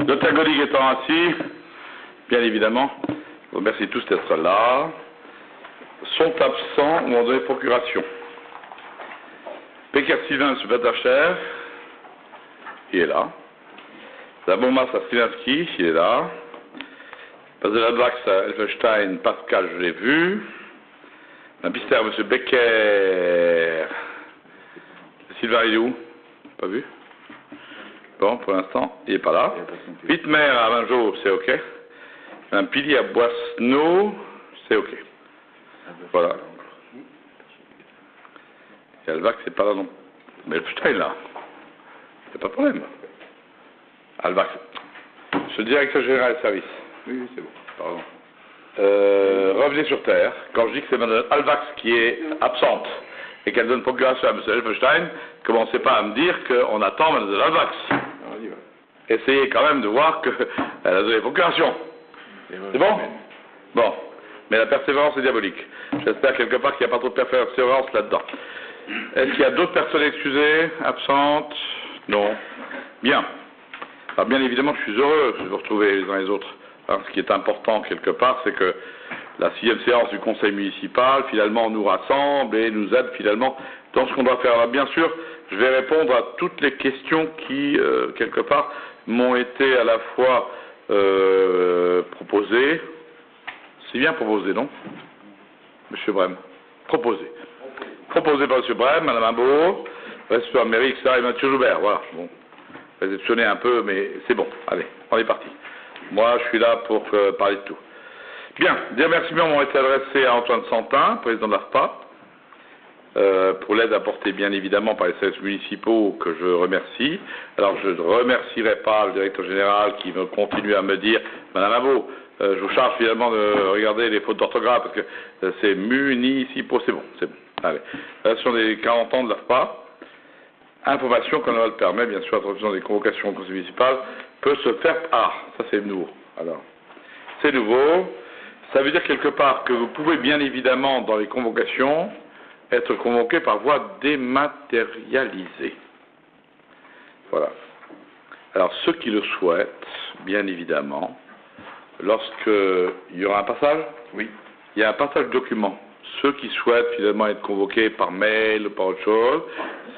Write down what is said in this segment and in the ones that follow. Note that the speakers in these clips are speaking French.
Docteur Godig étant assis, bien évidemment, je vous remercie tous d'être là, sont absents au moment donné procuration. Peker Sylvain, M. Batacher, il est là. Zabomas Astilinski, il est là. Pazeladvax Elfenstein, Pascal, je l'ai vu. Un Pister, M. Becker. Sylvain, il est où? Pas vu? Bon, pour l'instant, il n'est pas là. Wittmer à Vingeau, c'est OK. Un Pili à Boisneau, c'est OK. Voilà. Et Alvax, c'est pas là non. Mais Elfenstein, là. C'est pas de problème. Alvax. Je le directeur général de service. Oui, c'est bon. Pardon. Revenez sur Terre. Quand je dis que c'est Mme Alvax qui est absente et qu'elle donne procuration à M. Elfenstein, commencez pas à me dire qu'on attend Mme Alvax. Essayez quand même de voir qu'elle a donné procuration. C'est bon? Bon. Mais la persévérance est diabolique. J'espère quelque part qu'il n'y a pas trop de persévérance là-dedans. Est-ce qu'il y a d'autres personnes excusées, absentes? Non. Bien. Alors bien évidemment, je suis heureux de vous retrouver les uns les autres. Alors, ce qui est important quelque part, c'est que la 6e séance du conseil municipal, finalement, nous rassemble et nous aide finalement dans ce qu'on doit faire. Alors, bien sûr, je vais répondre à toutes les questions qui, quelque part, m'ont été à la fois proposées. C'est bien proposé, non? Monsieur Brem. Proposé. Proposé par M. Brem, Mme Imbeau, Monsieur Amérique, ça et Mathieu Joubert. Voilà. Bon. Vous êtes sonné un peu, mais c'est bon. Allez, on est parti. Moi, je suis là pour parler de tout. Bien, des remerciements m'ont été adressés à Antoine Santin, président de l'AFPA, pour l'aide apportée bien évidemment par les services municipaux que je remercie. Alors, je ne remercierai pas le directeur général qui me continue à me dire, Madame Imbeau, je vous charge finalement de regarder les fautes d'orthographe parce que c'est municipaux, c'est bon, c'est bon. Allez, relation des 40 ans de l'AFPA. Information, quand on le permet, bien sûr, l'introduction des convocations au conseil municipal peut se faire. Ah, ça c'est nouveau. Alors, c'est nouveau. Ça veut dire quelque part que vous pouvez bien évidemment, dans les convocations, être convoqué par voie dématérialisée. Voilà. Alors, ceux qui le souhaitent, bien évidemment, lorsqu'il y aura un passage, oui, il y a un passage de documents. Ceux qui souhaitent finalement être convoqués par mail ou par autre chose,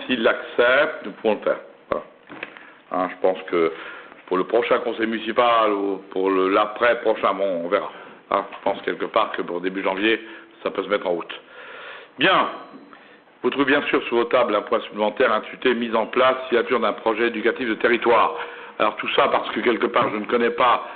s'ils l'acceptent, nous pouvons le faire. Voilà. Hein, je pense que pour le prochain conseil municipal ou pour l'après-prochain, bon, on verra. Hein, je pense quelque part que pour début janvier, ça peut se mettre en route. Bien. Vous trouvez bien sûr sur vos tables un point supplémentaire intitulé mise en place, signature d'un projet éducatif de territoire. Alors tout ça parce que quelque part je ne connais pas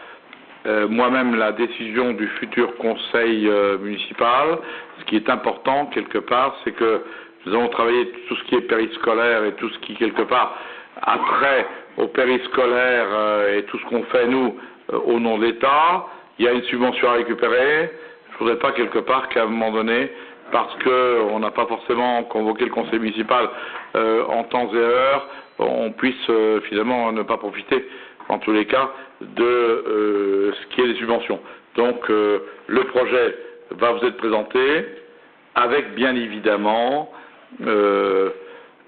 moi-même la décision du futur conseil municipal. Ce qui est important quelque part, c'est que nous allons travailler tout ce qui est périscolaire et tout ce qui quelque part a trait au périscolaire et tout ce qu'on fait nous au nom de l'État. Il y a une subvention à récupérer. Je ne voudrais pas quelque part qu'à un moment donné, parce qu'on n'a pas forcément convoqué le conseil municipal en temps et heure, on puisse finalement ne pas profiter, en tous les cas, de ce qui est des subventions. Donc, le projet va vous être présenté avec, bien évidemment,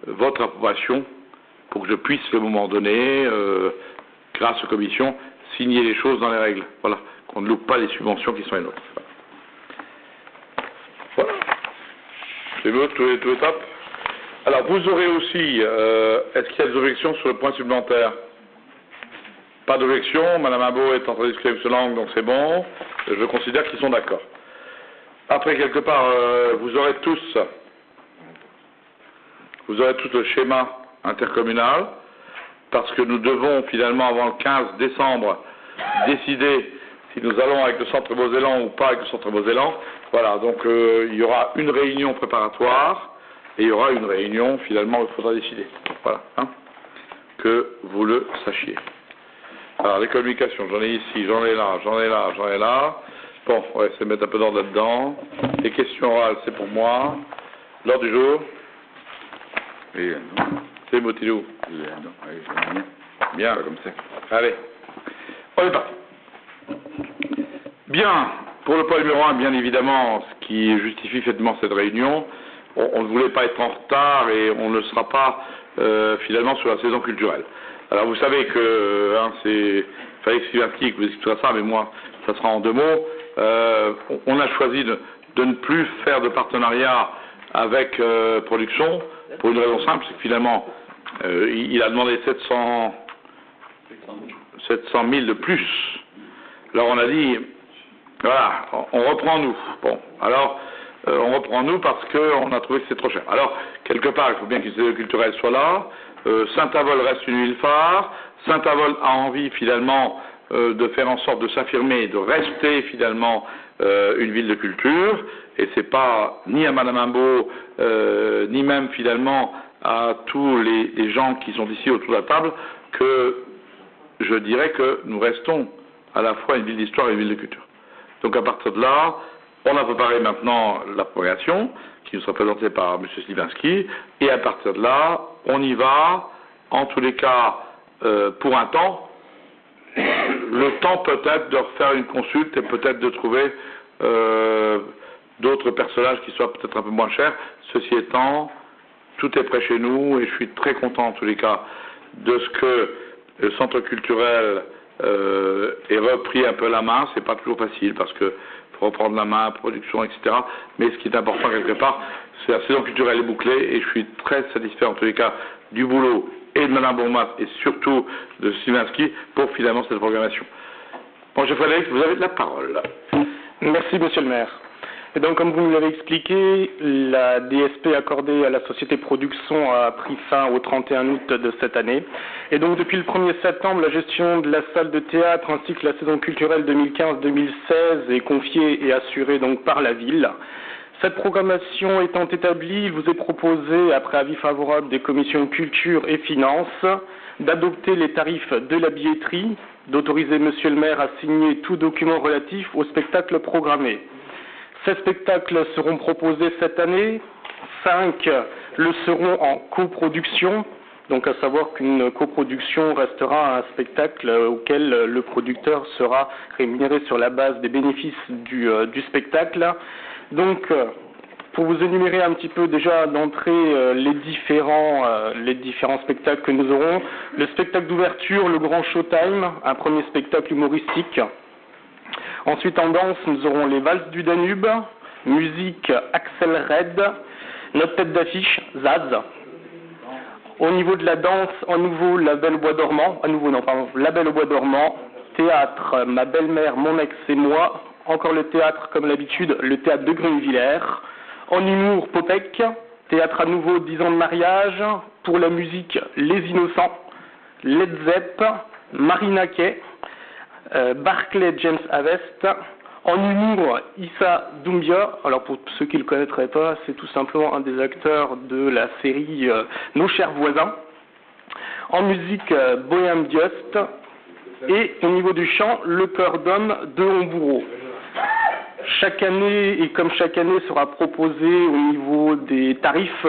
votre approbation pour que je puisse, à un moment donné, grâce aux commissions, signer les choses dans les règles. Voilà, qu'on ne loupe pas les subventions qui sont les nôtres. Voilà. C'est bon, tout est top. Alors, vous aurez aussi, est-ce qu'il y a des objections sur le point supplémentaire? Pas d'objection, Mme Imbeau est en train de discuter avec M. Lang, donc c'est bon. Je considère qu'ils sont d'accord. Après, quelque part, vous aurez tous le schéma intercommunal, parce que nous devons finalement, avant le 15 décembre, décider si nous allons avec le Centre Beauzéland ou pas avec le Centre Beauzéland. Voilà, donc il y aura une réunion préparatoire et il y aura une réunion finalement où il faudra décider. Voilà, hein, que vous le sachiez. Alors les communications, j'en ai ici, j'en ai là, j'en ai là, j'en ai là. Bon, ouais, c'est mettre un peu d'ordre là-dedans. Les questions orales, c'est pour moi. L'ordre du jour. Oui, c'est Motilou. Bien, comme ça. Allez, on est parti. Bien, pour le point numéro 1, bien évidemment, ce qui justifie effectivement cette réunion, on ne voulait pas être en retard et on ne le sera pas finalement sur la saison culturelle. Alors vous savez que c'est Félix Szymanski qui vous expliquera ça, mais moi, ça sera en 2 mots. On a choisi de ne plus faire de partenariat avec Production, pour une raison simple, c'est que finalement, il a demandé 700 000 de plus. Alors on a dit, voilà, on reprend nous. Bon, alors, on reprend nous parce qu'on a trouvé que c'est trop cher. Alors, quelque part, il faut bien que le culturel soit là. Saint-Avold reste une ville phare. Saint-Avold a envie, finalement, de faire en sorte de s'affirmer, de rester, finalement, une ville de culture. Et c'est pas ni à Madame Imbeau, ni même, finalement, à tous les gens qui sont ici autour de la table, que je dirais que nous restons à la fois une ville d'histoire et une ville de culture. Donc à partir de là, on a préparé maintenant la progression qui nous sera présentée par M. Szymanski, et à partir de là, on y va, en tous les cas, pour un temps, le temps peut-être de refaire une consulte et peut-être de trouver d'autres personnages qui soient peut-être un peu moins chers. Ceci étant, tout est prêt chez nous et je suis très content en tous les cas de ce que le centre culturel ait repris un peu la main. C'est pas toujours facile parce que faut reprendre la main, production, etc. Mais ce qui est important quelque part, c'est la saison culturelle est bouclée et je suis très satisfait en tous les cas du boulot et de Mme Bourmas et surtout de Szymanski pour finalement cette programmation. Bon, Monsieur Frédéric, vous avez de la parole. Merci, Monsieur le maire. Et donc, comme vous nous l'avez expliqué, la DSP accordée à la société Production a pris fin au 31 août de cette année. Et donc, depuis le 1er septembre, la gestion de la salle de théâtre ainsi que la saison culturelle 2015-2016 est confiée et assurée donc par la ville. Cette programmation étant établie, il vous est proposé, après avis favorable des commissions culture et finances, d'adopter les tarifs de la billetterie, d'autoriser Monsieur le maire à signer tout document relatif au spectacle programmé. Ces spectacles seront proposés cette année, 5 le seront en coproduction, donc à savoir qu'une coproduction restera un spectacle auquel le producteur sera rémunéré sur la base des bénéfices du spectacle. Donc, pour vous énumérer un petit peu déjà d'entrée les différents spectacles que nous aurons, le spectacle d'ouverture, le Grand Showtime, un premier spectacle humoristique. Ensuite, en danse, nous aurons les Valses du Danube, musique Axel Red, notre tête d'affiche, Zaz. Au niveau de la danse, à nouveau, La Belle au Bois dormant, La Belle au Bois dormant, théâtre, Ma belle-mère, mon ex et moi, encore le théâtre, comme l'habitude, le théâtre de Grunevillers. En humour, Popek, théâtre à nouveau, 10 ans de mariage, pour la musique, Les Innocents, Led Zepp, Marina Kaye, Barclay James Avest. En humour, Issa Doumbia. Alors pour ceux qui ne le connaîtraient pas, c'est tout simplement un des acteurs de la série Nos chers voisins. En musique, Bohème Diost. Et au niveau du chant, Le cœur d'homme de Homboureau. Chaque année, et comme chaque année, sera proposé au niveau des tarifs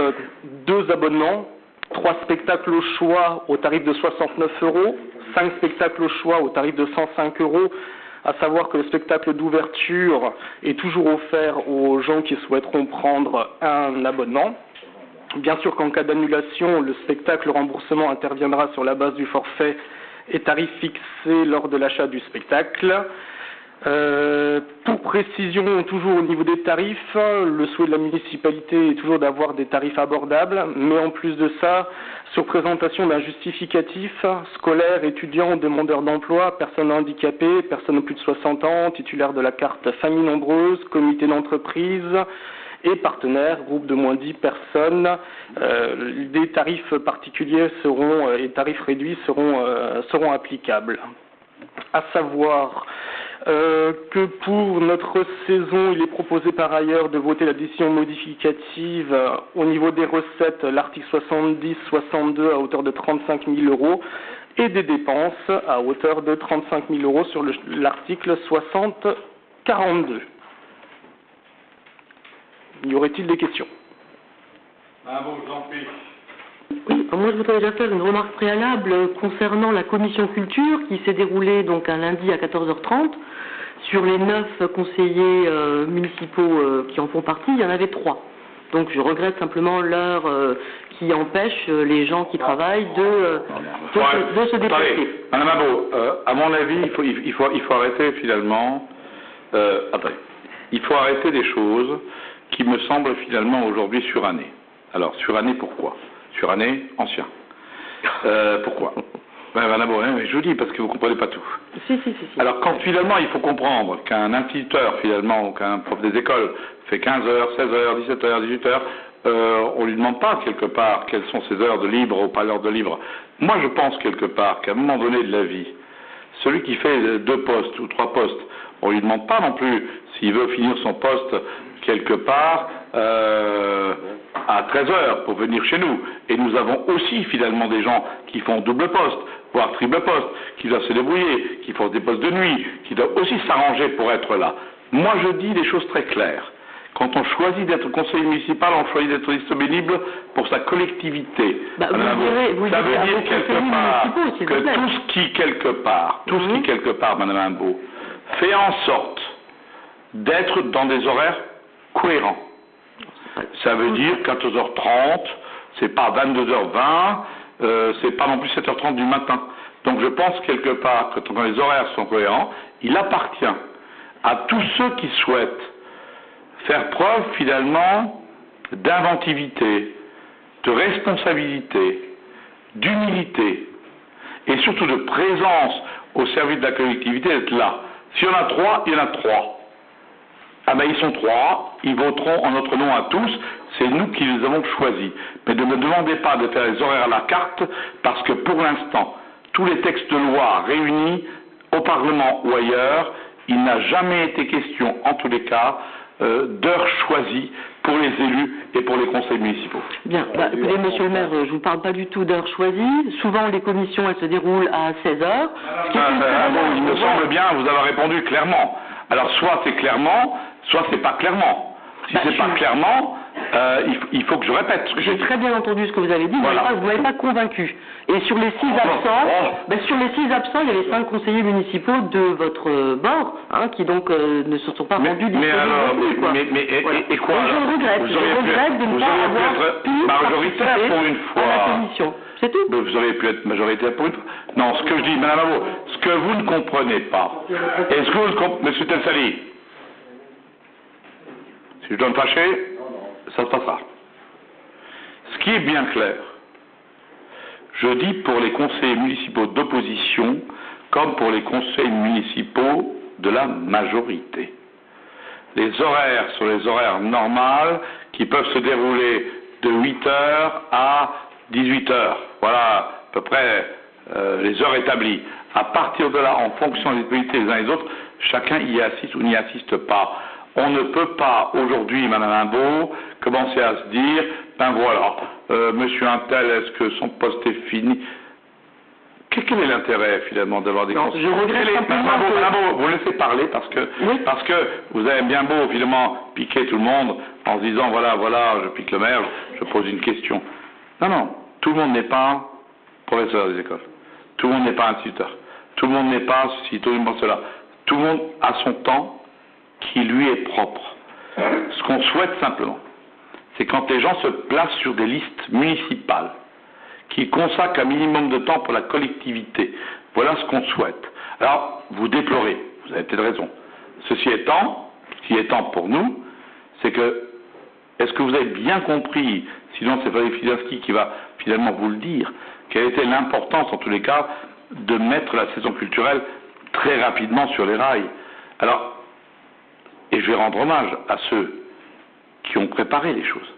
2 abonnements, 3 spectacles au choix au tarif de 69 €, 5 spectacles au choix au tarif de 105 €, à savoir que le spectacle d'ouverture est toujours offert aux gens qui souhaiteront prendre un abonnement. Bien sûr qu'en cas d'annulation, le spectacle remboursement interviendra sur la base du forfait et tarif fixé lors de l'achat du spectacle. Pour précision, toujours au niveau des tarifs, le souhait de la municipalité est toujours d'avoir des tarifs abordables, mais en plus de ça, sur présentation d'un justificatif scolaire, étudiant, demandeur d'emploi, personnes handicapées, personnes de plus de 60 ans, titulaires de la carte famille nombreuse, comité d'entreprise et partenaires, groupe de moins de 10 personnes, des tarifs particuliers et tarifs réduits seront applicables. À savoir que pour notre saison, il est proposé par ailleurs de voter la décision modificative au niveau des recettes, l'article 70-62 à hauteur de 35 000 € et des dépenses à hauteur de 35 000 € sur l'article 60-42. Y aurait-il des questions? Oui, moi je voudrais déjà faire une remarque préalable concernant la commission culture qui s'est déroulée donc un lundi à 14h30. Sur les 9 conseillers municipaux qui en font partie, il y en avait 3. Donc je regrette simplement l'heure qui empêche les gens qui travaillent de se déplacer. Attendez, Madame Abot, à mon avis, il faut arrêter finalement. Il faut arrêter des choses qui me semblent finalement aujourd'hui surannées. Alors, surannées pourquoi? Surannées ancien. Pourquoi? Madame Abot, mais je vous dis parce que vous ne comprenez pas tout. Si. Alors, quand finalement il faut comprendre qu'un instituteur finalement, ou qu'un prof des écoles fait 15 heures, 16 heures, 17 heures, 18 heures, on ne lui demande pas quelque part quelles sont ses heures de libre ou pas l'heure de libre. Moi, je pense quelque part qu'à un moment donné de la vie, celui qui fait 2 postes ou 3 postes, on ne lui demande pas non plus s'il veut finir son poste quelque part à 13 heures pour venir chez nous. Et nous avons aussi finalement des gens qui font double poste, voire triple poste, qui doivent se débrouiller, qui font des postes de nuit, qui doivent aussi s'arranger pour être là. Moi, je dis des choses très claires. Quand on choisit d'être conseiller municipal, on choisit d'être disponible pour sa collectivité. Vous ça veut dire quelque part que tout ce qui quelque part, Madame Imbeau, fait en sorte d'être dans des horaires cohérents. Ça veut dire 14h30, c'est pas 22h20, c'est pas non plus 7h30 du matin. Donc je pense quelque part que quand les horaires sont cohérents, il appartient à tous ceux qui souhaitent faire preuve finalement d'inventivité, de responsabilité, d'humilité et surtout de présence au service de la collectivité d'être là. S'il y en a 3, il y en a 3. Ah ben ils sont 3, ils voteront en notre nom à tous, c'est nous qui les avons choisis. Mais ne me demandez pas de faire les horaires à la carte, parce que pour l'instant, tous les textes de loi réunis au Parlement ou ailleurs, il n'a jamais été question, en tous les cas, d'heures choisies pour les élus et pour les conseils municipaux. Bien, écoutez, monsieur le maire, je ne vous parle pas du tout d'heures choisies. Souvent, les commissions, elles se déroulent à 16 heures. Il me semble bien vous avez répondu clairement. Alors, soit c'est clairement, soit c'est pas clairement. Si c'est pas clairement, il faut que je répète ce que j'ai dit. J'ai très bien entendu ce que vous avez dit, voilà. Vous ne m'avez pas convaincu. Et sur les 6 absents, il y avait 5 conseillers municipaux de votre bord, qui donc ne se sont pas rendus disponibles. Et quoi je regrette de ne pas avoir pu majoritaire pour une fois. À la commission. C'est tout. Vous auriez pu être majoritaire pour une fois. Non, ce que je dis, Madame Abot, ce que vous ne comprenez pas, est-ce que vous ne comprenez, Monsieur Telsali, si je dois me fâcher, ça se passera. Ce qui est bien clair, je dis pour les conseillers municipaux d'opposition comme pour les conseils municipaux de la majorité. Les horaires sont les horaires normales qui peuvent se dérouler de 8h à 18h. Voilà à peu près les heures établies. À partir de là, en fonction des disponibilités les uns et les autres, chacun y assiste ou n'y assiste pas. On ne peut pas aujourd'hui, Madame Imbeau, commencer à se dire, ben voilà, Monsieur Untel, est-ce que son poste est fini? Quel est l'intérêt finalement d'avoir des conseils? Je regrette simplement Madame Imbeau, vous laissez parler parce que vous avez bien beau évidemment piquer tout le monde en se disant voilà, je pique le maire, je pose une question. Non, tout le monde n'est pas professeur des écoles, tout le monde n'est pas instituteur, tout le monde n'est pas ceci, tout le monde cela. Tout le monde a son temps qui lui est propre. Ce qu'on souhaite simplement, c'est quand les gens se placent sur des listes municipales, qui consacrent un minimum de temps pour la collectivité. Voilà ce qu'on souhaite. Alors, vous déplorez, vous avez peut-être raison. Ceci étant, ce qui est temps pour nous, c'est que, est-ce que vous avez bien compris, sinon c'est Valérie Fidanski qui va finalement vous le dire, quelle était l'importance, en tous les cas, de mettre la saison culturelle très rapidement sur les rails. Alors, et je vais rendre hommage à ceux qui ont préparé les choses,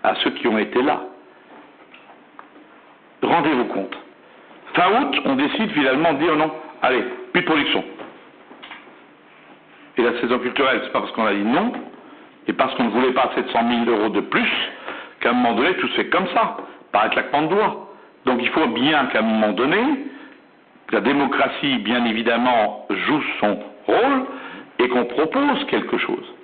à ceux qui ont été là. Rendez-vous compte. Fin août, on décide finalement de dire non, allez, plus de production. Et la saison culturelle, c'est pas parce qu'on a dit non, et parce qu'on ne voulait pas 700 000 € de plus, qu'à un moment donné, tout se fait comme ça, par un claquement de doigts. Donc il faut bien qu'à un moment donné, la démocratie, bien évidemment, joue son rôle, et qu'on propose quelque chose.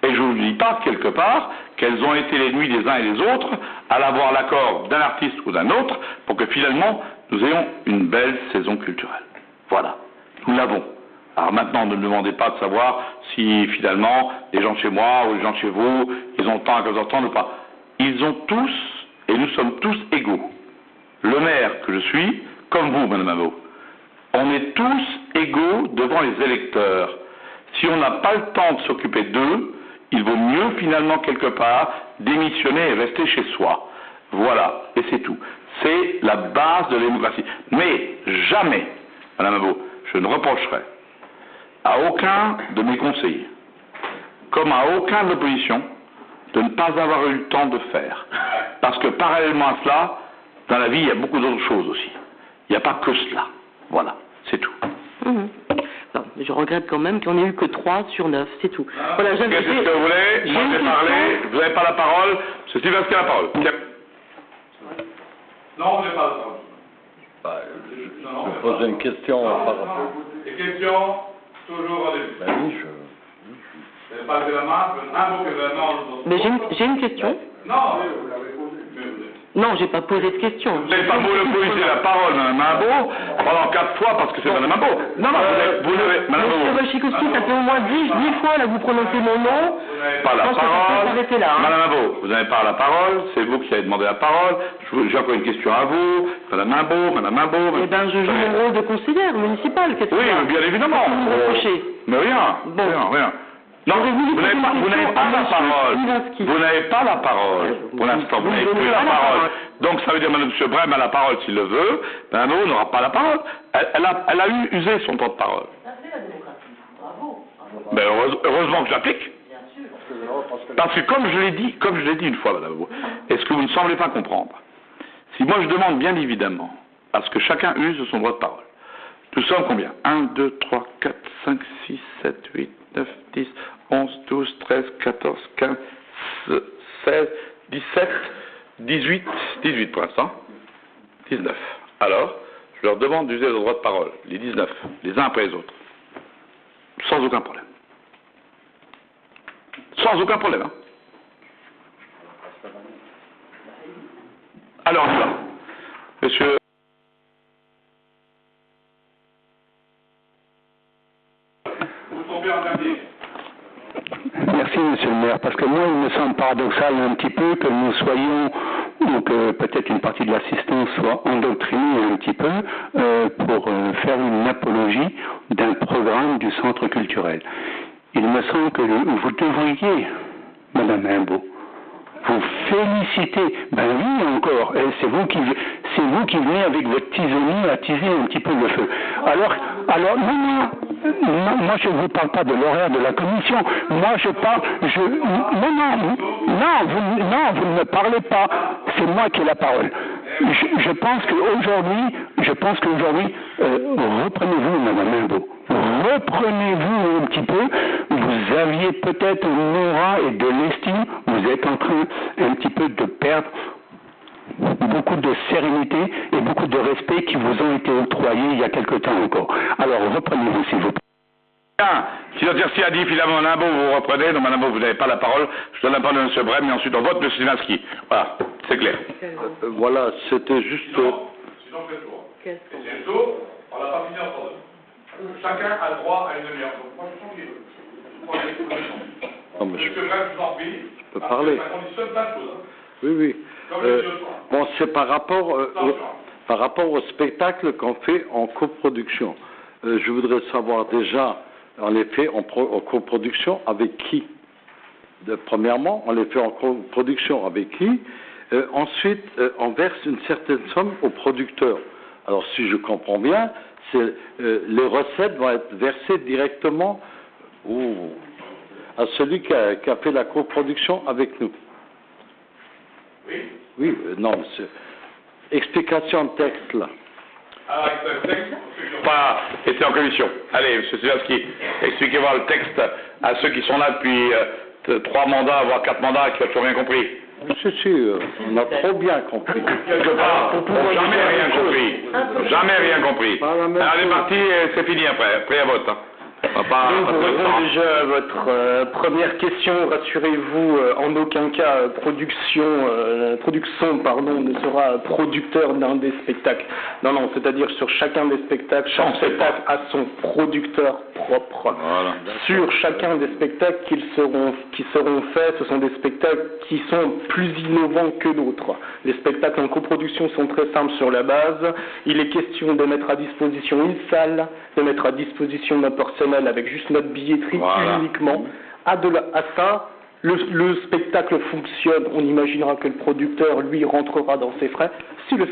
Et je ne vous dis pas, quelque part, quelles ont été les nuits des uns et des autres à avoir l'accord d'un artiste ou d'un autre pour que finalement nous ayons une belle saison culturelle. Voilà, nous l'avons. Alors maintenant, ne me demandez pas de savoir si finalement les gens de chez moi ou les gens de chez vous, ils ont le temps à 14h30 ou pas. Ils ont tous et nous sommes tous égaux. Le maire que je suis, comme vous, Madame Imbeau, on est tous égaux devant les électeurs. Si on n'a pas le temps de s'occuper d'eux, il vaut mieux finalement quelque part démissionner et rester chez soi. Voilà, et c'est tout. C'est la base de la démocratie. Mais jamais, Madame Imbeau, je ne reprocherai à aucun de mes conseillers, comme à aucun de l'opposition, de ne pas avoir eu le temps de faire. Parce que parallèlement à cela, dans la vie, il y a beaucoup d'autres choses aussi. Il n'y a pas que cela. Voilà, c'est tout. Bon, je regrette quand même qu'on ait eu que 3 sur 9, c'est tout. Voilà, Qu'est-ce que vous voulez? Moi, j'ai parlé, vous n'avez pas la parole. C'est Sylvain qui a la parole. Non, vous n'avez pas la parole. Je pose une question par rapport. Les questions, toujours au début. Ben oui, Vous n'avez pas levé la main, un mot que la main, Mais j'ai une question. Non, vous l'avez posée. Non, j'ai pas posé de question. Vous n'avez pas monopolisé la parole, Madame Imbeau, pendant 4 fois parce que c'est Madame Imbeau. Non, vous n'avez, Madame Imbeau. Monsieur Wachikowski, ça fait au moins 10 fois là vous prononcez mon nom. Pas la Je pense que ça peut parole. s'arrêter là. Madame Imbeau, vous n'avez pas la parole, c'est vous qui avez demandé la parole. J'ai encore une question à vous. Madame Imbeau, Madame Imbeau. Eh bien, je joue mon rôle de conseillère municipale. Qu'est-ce Oui, qu'il y a? bien évidemment. Qu'est-ce que vous me reprochez? Mais rien, Bon. rien. Non, vous n'avez pas la parole. Vous n'avez pas la parole. Pour l'instant, vous n'avez plus la parole. Donc, ça veut dire que M. Brem a la parole s'il le veut. Madame Imbeau n'aura pas la parole. Elle a usé son temps de parole. Ben, heureusement que j'applique. Parce que comme je l'ai dit une fois, Madame Imbeau, est-ce que vous ne semblez pas comprendre? Si moi je demande bien évidemment à ce que chacun use de son droit de parole, nous sommes combien? 1, 2, 3, 4, 5, 6, 7, 8, 9, 10, 11, 12, 13, 14, 15, 16, 17, 18 pour l'instant, 19. Alors, je leur demande d'user le droit de parole, les 19, les uns après les autres, sans aucun problème. Sans aucun problème, hein. Alors, on y va. Monsieur... Vous tombez en dernier. Merci, Monsieur le maire, parce que moi, il me semble paradoxal un petit peu que nous soyons, ou que peut-être une partie de l'assistance soit endoctrinée un petit peu pour faire une apologie d'un programme du centre culturel. Il me semble que vous devriez, Madame Imbeau, vous féliciter. Ben oui, encore. Et c'est vous qui venez avec votre tisonnier attiser un petit peu le feu. Alors, non, moi je ne vous parle pas de l'horaire de la commission. Moi je parle, vous ne me parlez pas. C'est moi qui ai la parole. Je pense qu'aujourd'hui, reprenez-vous, Madame Imbeau. Reprenez-vous un petit peu. Vous aviez peut-être une aura et de l'estime. Vous êtes en train un petit peu de perdre beaucoup de sérénité et beaucoup de respect qui vous ont été octroyés il y a quelque temps encore. Alors reprenez-vous, s'il vous plaît. Bien. Si l'exercice a dit finalement Madame Imbeau, vous reprenez. Donc Madame Imbeau, vous n'avez pas la parole. Je donne la parole à M. Brem et ensuite on vote M. Szymanski. Voilà, c'est clair. voilà, c'était juste... Sinon, c'est le tour. Et c'est le tour, on l'a pas fini en temps. Chacun a le droit à une demi-heure. Donc moi, je sens qu'il veut. Non, mais je M. Brem, je vous en prie. peux parler. Ça conditionne plein de choses. Oui, oui. Bon, c'est par rapport au spectacle qu'on fait en coproduction. Je voudrais savoir déjà, on les fait en coproduction avec qui? Premièrement, on les fait en coproduction avec qui? Ensuite, on verse une certaine somme aux producteurs. Alors, si je comprends bien, les recettes vont être versées directement à celui qui a fait la coproduction avec nous. Oui, non, monsieur. Explication de texte, là. Alors, le texte, pas été en commission. Allez, M. Szymanski, expliquez-moi le texte à ceux qui sont là depuis 3 mandats, voire 4 mandats, qui n'ont toujours rien compris. Si, on a trop bien compris. Quelque part, jamais rien compris. Jamais rien compris. Alors, les partis, c'est fini après un vote. Hein. Donc, pour répondre déjà à votre première question, rassurez-vous, en aucun cas Production ne sera producteur d'un des spectacles. Non, c'est-à-dire sur chacun des spectacles, chaque spectacle a son producteur propre. Voilà. Sur chacun des spectacles qui seront faits, ce sont des spectacles qui sont plus innovants que d'autres. Les spectacles en coproduction sont très simples sur la base. Il est question de mettre à disposition une salle, de mettre à disposition notre personnel avec juste notre billetterie uniquement. À ça, le spectacle fonctionne, on imaginera que le producteur, lui, rentrera dans ses frais. Si le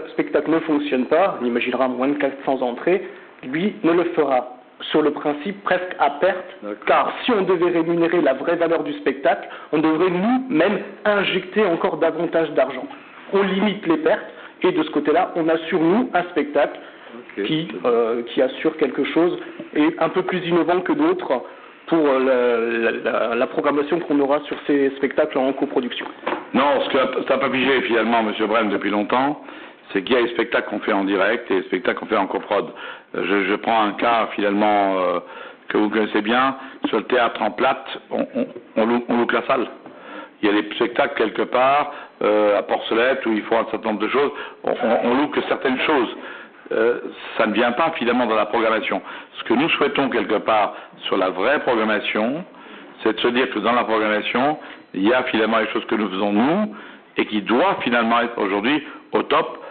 spectacle ne fonctionne pas, on imaginera moins de 400 entrées, lui ne le fera sur le principe presque à perte, car si on devait rémunérer la vraie valeur du spectacle, on devrait nous-mêmes injecter encore davantage d'argent. On limite les pertes, et de ce côté-là, on assure, nous, un spectacle qui assure quelque chose et un peu plus innovant que d'autres pour la programmation qu'on aura sur ces spectacles en coproduction. Non, ce que ça n'a pas figé finalement, M. Brem, depuis longtemps, c'est qu'il y a les spectacles qu'on fait en direct et les spectacles qu'on fait en coprod. Je prends un cas finalement que vous connaissez bien. Sur le théâtre en plate, on loue la salle. Il y a des spectacles quelque part à Porcelette où il faut un certain nombre de choses. On loue que certaines choses. Ça ne vient pas finalement dans la programmation. Ce que nous souhaitons quelque part sur la vraie programmation, c'est de se dire que dans la programmation, il y a finalement les choses que nous faisons nous et qui doivent finalement être aujourd'hui au top,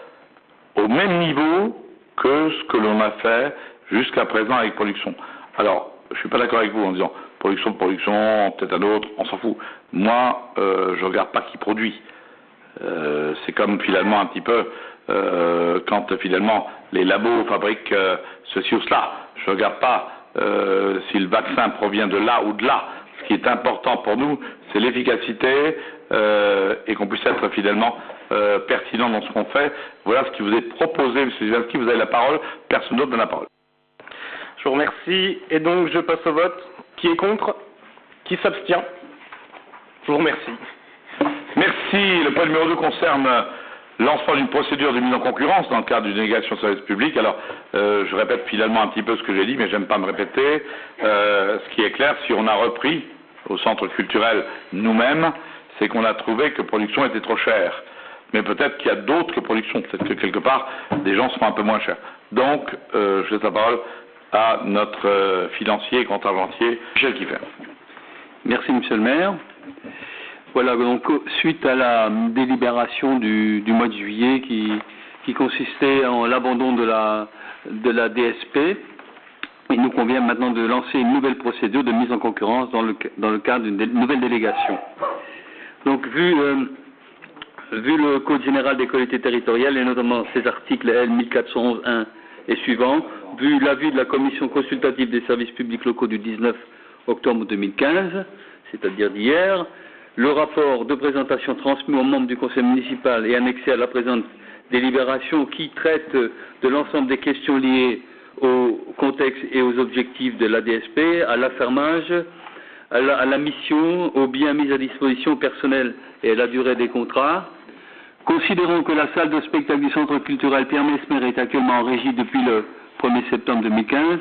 au même niveau que ce que l'on a fait jusqu'à présent avec production. Alors, je ne suis pas d'accord avec vous en disant production, peut-être un autre, on s'en fout. Moi, je ne regarde pas qui produit. C'est comme finalement un petit peu quand finalement les labos fabriquent ceci ou cela. Je ne regarde pas si le vaccin provient de là ou de là. Ce qui est important pour nous, c'est l'efficacité et qu'on puisse être finalement pertinent dans ce qu'on fait. Voilà ce qui vous est proposé, M. Zivanski. Vous avez la parole. Personne d'autre n'a la parole. Je vous remercie. Et donc, je passe au vote. Qui est contre? Qui s'abstient? Je vous remercie. Merci. Le point numéro 2 concerne lancement d'une procédure de mise en concurrence dans le cadre d'une délégation de service public. Alors, je répète finalement un petit peu ce que j'ai dit, mais j'aime pas me répéter. Ce qui est clair, si on a repris au centre culturel nous-mêmes, c'est qu'on a trouvé que production était trop chère. Mais peut-être qu'il y a d'autres que production. Peut-être que quelque part, des gens seront un peu moins chers. Donc, je laisse la parole à notre financier et contingentier, Michel Kiffer. Merci, Monsieur le maire. Voilà, donc suite à la délibération du mois de juillet qui consistait en l'abandon de la DSP, il nous convient maintenant de lancer une nouvelle procédure de mise en concurrence dans le cadre d'une nouvelle délégation. Donc vu le Code général des collectivités territoriales et notamment ses articles L 1411-1 et suivants, vu l'avis de la commission consultative des services publics locaux du 19 octobre 2015, c'est-à-dire d'hier, le rapport de présentation transmis aux membres du conseil municipal et annexé à la présente délibération qui traite de l'ensemble des questions liées au contexte et aux objectifs de la DSP, à l'affermage, à la mission, aux biens mis à disposition au personnel et à la durée des contrats. Considérons que la salle de spectacle du centre culturel Pierre Messmer est actuellement en régie depuis le 1er septembre 2015,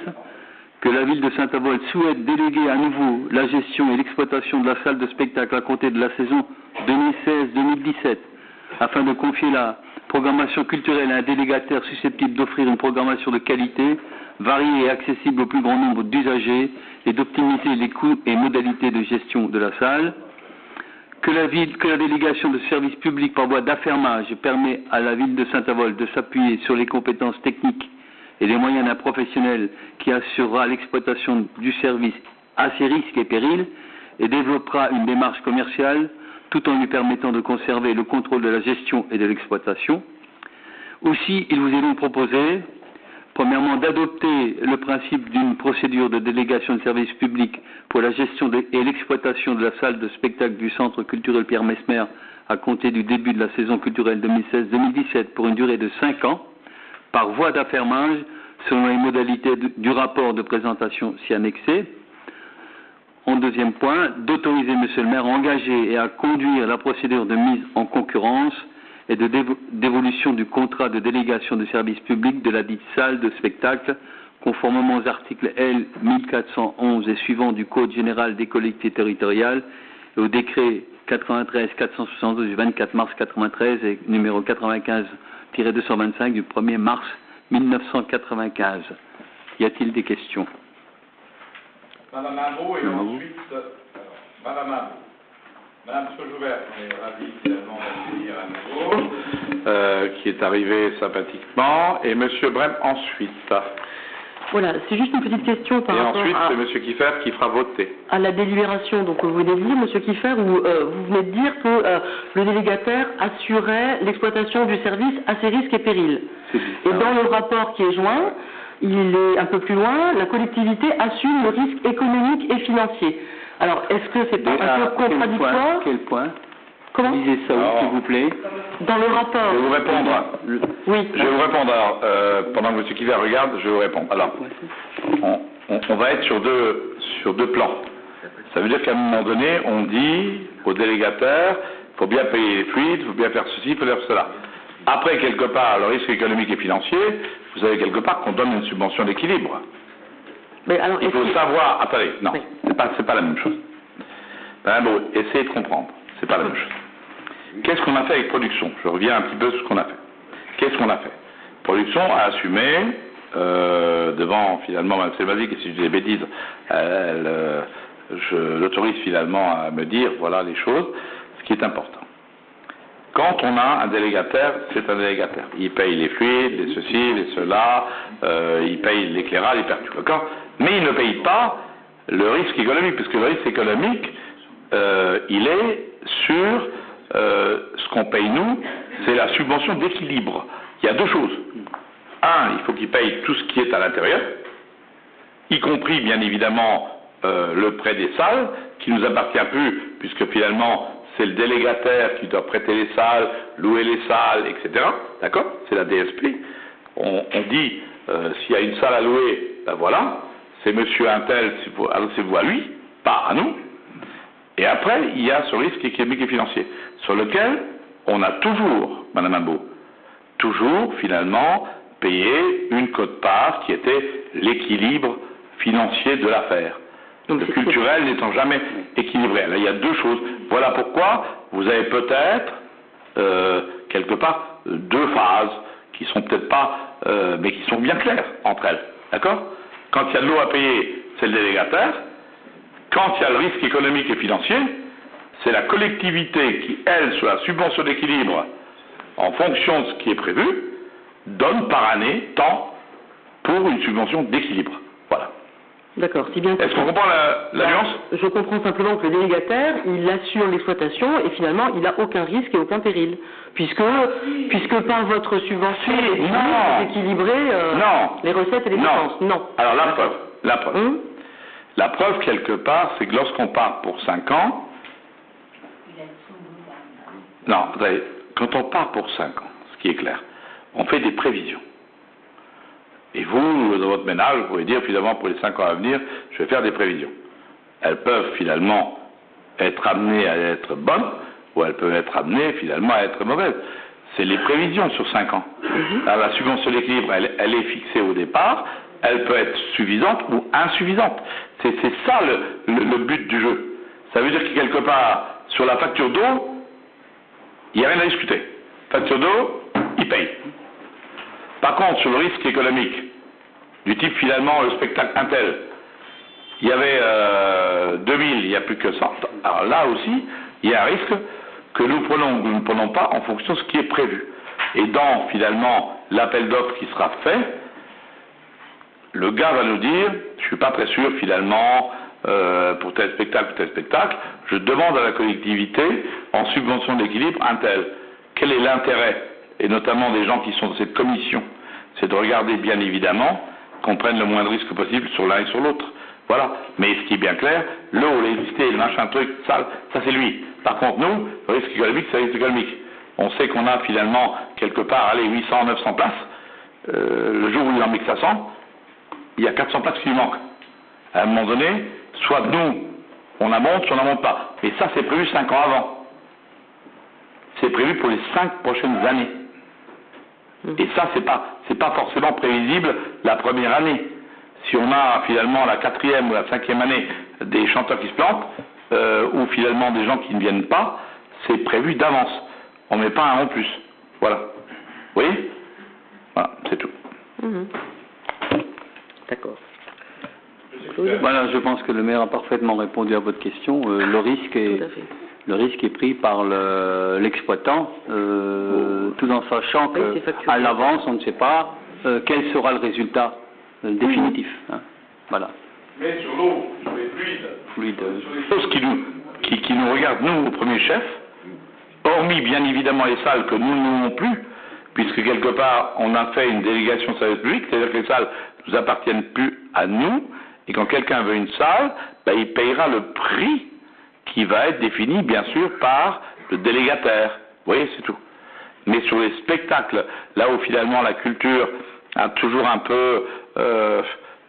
que la ville de Saint-Avold souhaite déléguer à nouveau la gestion et l'exploitation de la salle de spectacle à compter de la saison 2016-2017, afin de confier la programmation culturelle à un délégataire susceptible d'offrir une programmation de qualité, variée et accessible au plus grand nombre d'usagers et d'optimiser les coûts et modalités de gestion de la salle, que la délégation de services publics par voie d'affermage permet à la ville de Saint-Avold de s'appuyer sur les compétences techniques et les moyens d'un professionnel qui assurera l'exploitation du service à ses risques et périls et développera une démarche commerciale tout en lui permettant de conserver le contrôle de la gestion et de l'exploitation. Aussi, il vous est donc proposé, premièrement, d'adopter le principe d'une procédure de délégation de service public pour la gestion et l'exploitation de la salle de spectacle du centre culturel Pierre Messmer à compter du début de la saison culturelle 2016-2017 pour une durée de 5 ans, par voie d'affermage, selon les modalités du rapport de présentation si annexé. En deuxième point, d'autoriser M. le maire à engager et à conduire la procédure de mise en concurrence et de dévolution du contrat de délégation de service public de la dite salle de spectacle conformément aux articles L. 1411 et suivants du Code général des collectivités territoriales et au décret 93-472 du 24 mars 93 et numéro 95-225 du 1er mars 1995. Y a-t-il des questions? Madame Imbeau et ensuite Madame Imbeau. Madame Joubert, on est ravis finalement d'accueillir à nouveau, qui est arrivé sympathiquement, et Monsieur Brem ensuite. Voilà, c'est juste une petite question par rapport ensuite, c'est Monsieur Kiffer qui fera voter. à la délibération. Donc vous venez de dire, Monsieur Kiffer, vous venez de dire que le délégataire assurait l'exploitation du service à ses risques et périls. Et dans le rapport qui est joint, il est un peu plus loin, la collectivité assume le risque économique et financier. Alors, est-ce que c'est pas un peu contradictoire? Quel point? Comment? Lisez ça, s'il vous plaît. Dans le rapport. Je vais vous répondre. Oui. Je vais vous répondre. Alors, pendant que M. Kiffer regarde, je vais vous répondre. Alors, on va être sur deux plans. Ça veut dire qu'à un moment donné, on dit au délégataire, il faut bien payer les fluides, il faut bien faire ceci, il faut faire cela. Après, quelque part, le risque économique et financier, vous savez quelque part qu'on donne une subvention d'équilibre. Mais alors, Il faut savoir... Attendez, non, oui. c'est pas la même chose. Bon, essayez de comprendre, c'est pas la même chose. Qu'est-ce qu'on a fait avec Production? Je reviens un petit peu sur ce qu'on a fait. Qu'est-ce qu'on a fait? Production a assumé, devant finalement Mme Selmazik, et si je dis des bêtises, je l'autorise finalement à me dire, voilà les choses, ce qui est important. Quand on a un délégataire, c'est un délégataire. Il paye les fluides, les ceci, les cela, il paye l'éclairage, il paye tout, d'accord? Mais il ne paye pas le risque économique, puisque le risque économique, il est sur ce qu'on paye nous, c'est la subvention d'équilibre. Il y a deux choses. Un, il faut qu'il paye tout ce qui est à l'intérieur, y compris bien évidemment le prêt des salles, qui nous appartient plus, puisque finalement c'est le délégataire qui doit prêter les salles, louer les salles, etc. D'accord? C'est la DSP. On dit, s'il y a une salle à louer, ben voilà, c'est monsieur Intel, c'est vous à lui, pas à nous. Et après, il y a ce risque économique et financier, sur lequel on a toujours, Madame Imbeau, toujours finalement payé une quote-part qui était l'équilibre financier de l'affaire. Le culturel n'étant jamais équilibré. Là, il y a deux choses. Voilà pourquoi vous avez peut-être, quelque part, deux phases qui sont peut-être pas, mais qui sont bien claires entre elles. D'accord? Quand il y a de l'eau à payer, c'est le délégataire. Quand il y a le risque économique et financier, c'est la collectivité qui, elle, sur la subvention d'équilibre, en fonction de ce qui est prévu, donne par année tant pour une subvention d'équilibre. Voilà. D'accord, si bien. Est-ce qu'on comprend la nuance? Je comprends simplement que le délégataire, il assure l'exploitation et finalement, il n'a aucun risque et aucun péril. Puisque par votre subvention, vous équilibrez les recettes et les dépenses. Non. Alors la preuve. La preuve, quelque part, c'est que lorsqu'on part pour 5 ans... Non, vous savez, quand on part pour 5 ans, ce qui est clair, on fait des prévisions. Et vous, dans votre ménage, vous pouvez dire, finalement, pour les 5 ans à venir, je vais faire des prévisions. Elles peuvent, finalement, être amenées à être bonnes, ou elles peuvent être amenées, finalement, à être mauvaises. C'est les prévisions sur 5 ans. Alors, la subvention d'équilibre, elle est fixée au départ, elle peut être suffisante ou insuffisante. C'est ça le but du jeu. Ça veut dire que, quelque part, sur la facture d'eau, il n'y a rien à discuter. Facture d'eau, il paye. Par contre, sur le risque économique, du type finalement le spectacle Intel, il y avait 2000, il n'y a plus que 100. Alors là aussi, il y a un risque que nous prenons ou que nous ne prenons pas en fonction de ce qui est prévu. Et dans finalement l'appel d'offres qui sera fait, le gars va nous dire, je ne suis pas très sûr finalement pour tel spectacle, je demande à la collectivité en subvention d'équilibre un tel. Quel est l'intérêt? Et notamment des gens qui sont dans cette commission, c'est de regarder bien évidemment qu'on prenne le moins de risques possible sur l'un et sur l'autre. Voilà. Mais ce qui est bien clair, l'eau, l'électricité, le machin, truc, ça c'est lui. Par contre, nous, le risque économique, c'est le risque économique. On sait qu'on a finalement quelque part, 800, 900 places. Le jour où il en met que 500, il y a 400 places qui lui manquent. À un moment donné, soit nous, on la monte, soit on la monte pas. Mais ça, c'est prévu 5 ans avant. C'est prévu pour les 5 prochaines années. Et ça, c'est pas forcément prévisible la première année. si on a finalement la 4e ou la 5e année des chanteurs qui se plantent, ou finalement des gens qui ne viennent pas, c'est prévu d'avance. On ne met pas un rond plus. Voilà. Vous voyez? Voilà, c'est tout. D'accord. Voilà, je pense que le maire a parfaitement répondu à votre question. Le risque est pris par l'exploitant, tout en sachant qu'à l'avance, on ne sait pas quel sera le résultat définitif. Hein. Voilà. Mais sur l'eau, sur les fluides, sur les choses qui nous regardent, nous, au premier chef, hormis bien évidemment les salles que nous n'avons plus, puisque quelque part, on a fait une délégation de service public, c'est-à-dire que les salles ne nous appartiennent plus à nous, et quand quelqu'un veut une salle, il payera le prix qui va être défini, bien sûr, par le délégataire. Vous voyez, c'est tout. Mais sur les spectacles, là où finalement la culture a toujours un peu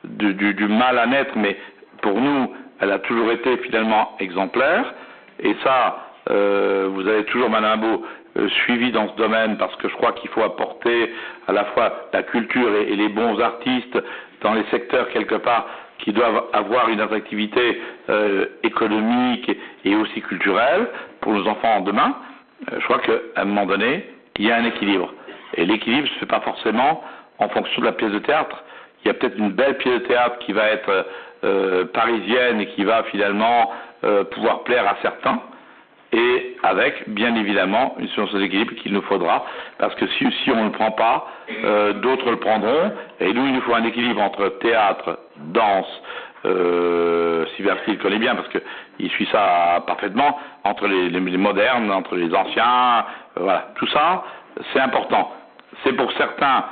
du mal à naître, mais pour nous, elle a toujours été finalement exemplaire. Et ça, vous avez toujours, Madame Beau, suivi dans ce domaine, parce que je crois qu'il faut apporter à la fois la culture et les bons artistes dans les secteurs quelque part qui doivent avoir une attractivité économique et aussi culturelle pour nos enfants demain. Je crois qu'à un moment donné, il y a un équilibre. Et l'équilibre ne se fait pas forcément en fonction de la pièce de théâtre. Il y a peut-être une belle pièce de théâtre qui va être parisienne et qui va finalement pouvoir plaire à certains, et avec, bien évidemment, une science de l'équilibre qu'il nous faudra, parce que si on ne le prend pas, d'autres le prendront, et nous, il nous faut un équilibre entre théâtre, danse, Sylvain le connaît bien, parce qu'il suit ça parfaitement, entre les modernes, entre les anciens, voilà, tout ça, c'est important. C'est pour certains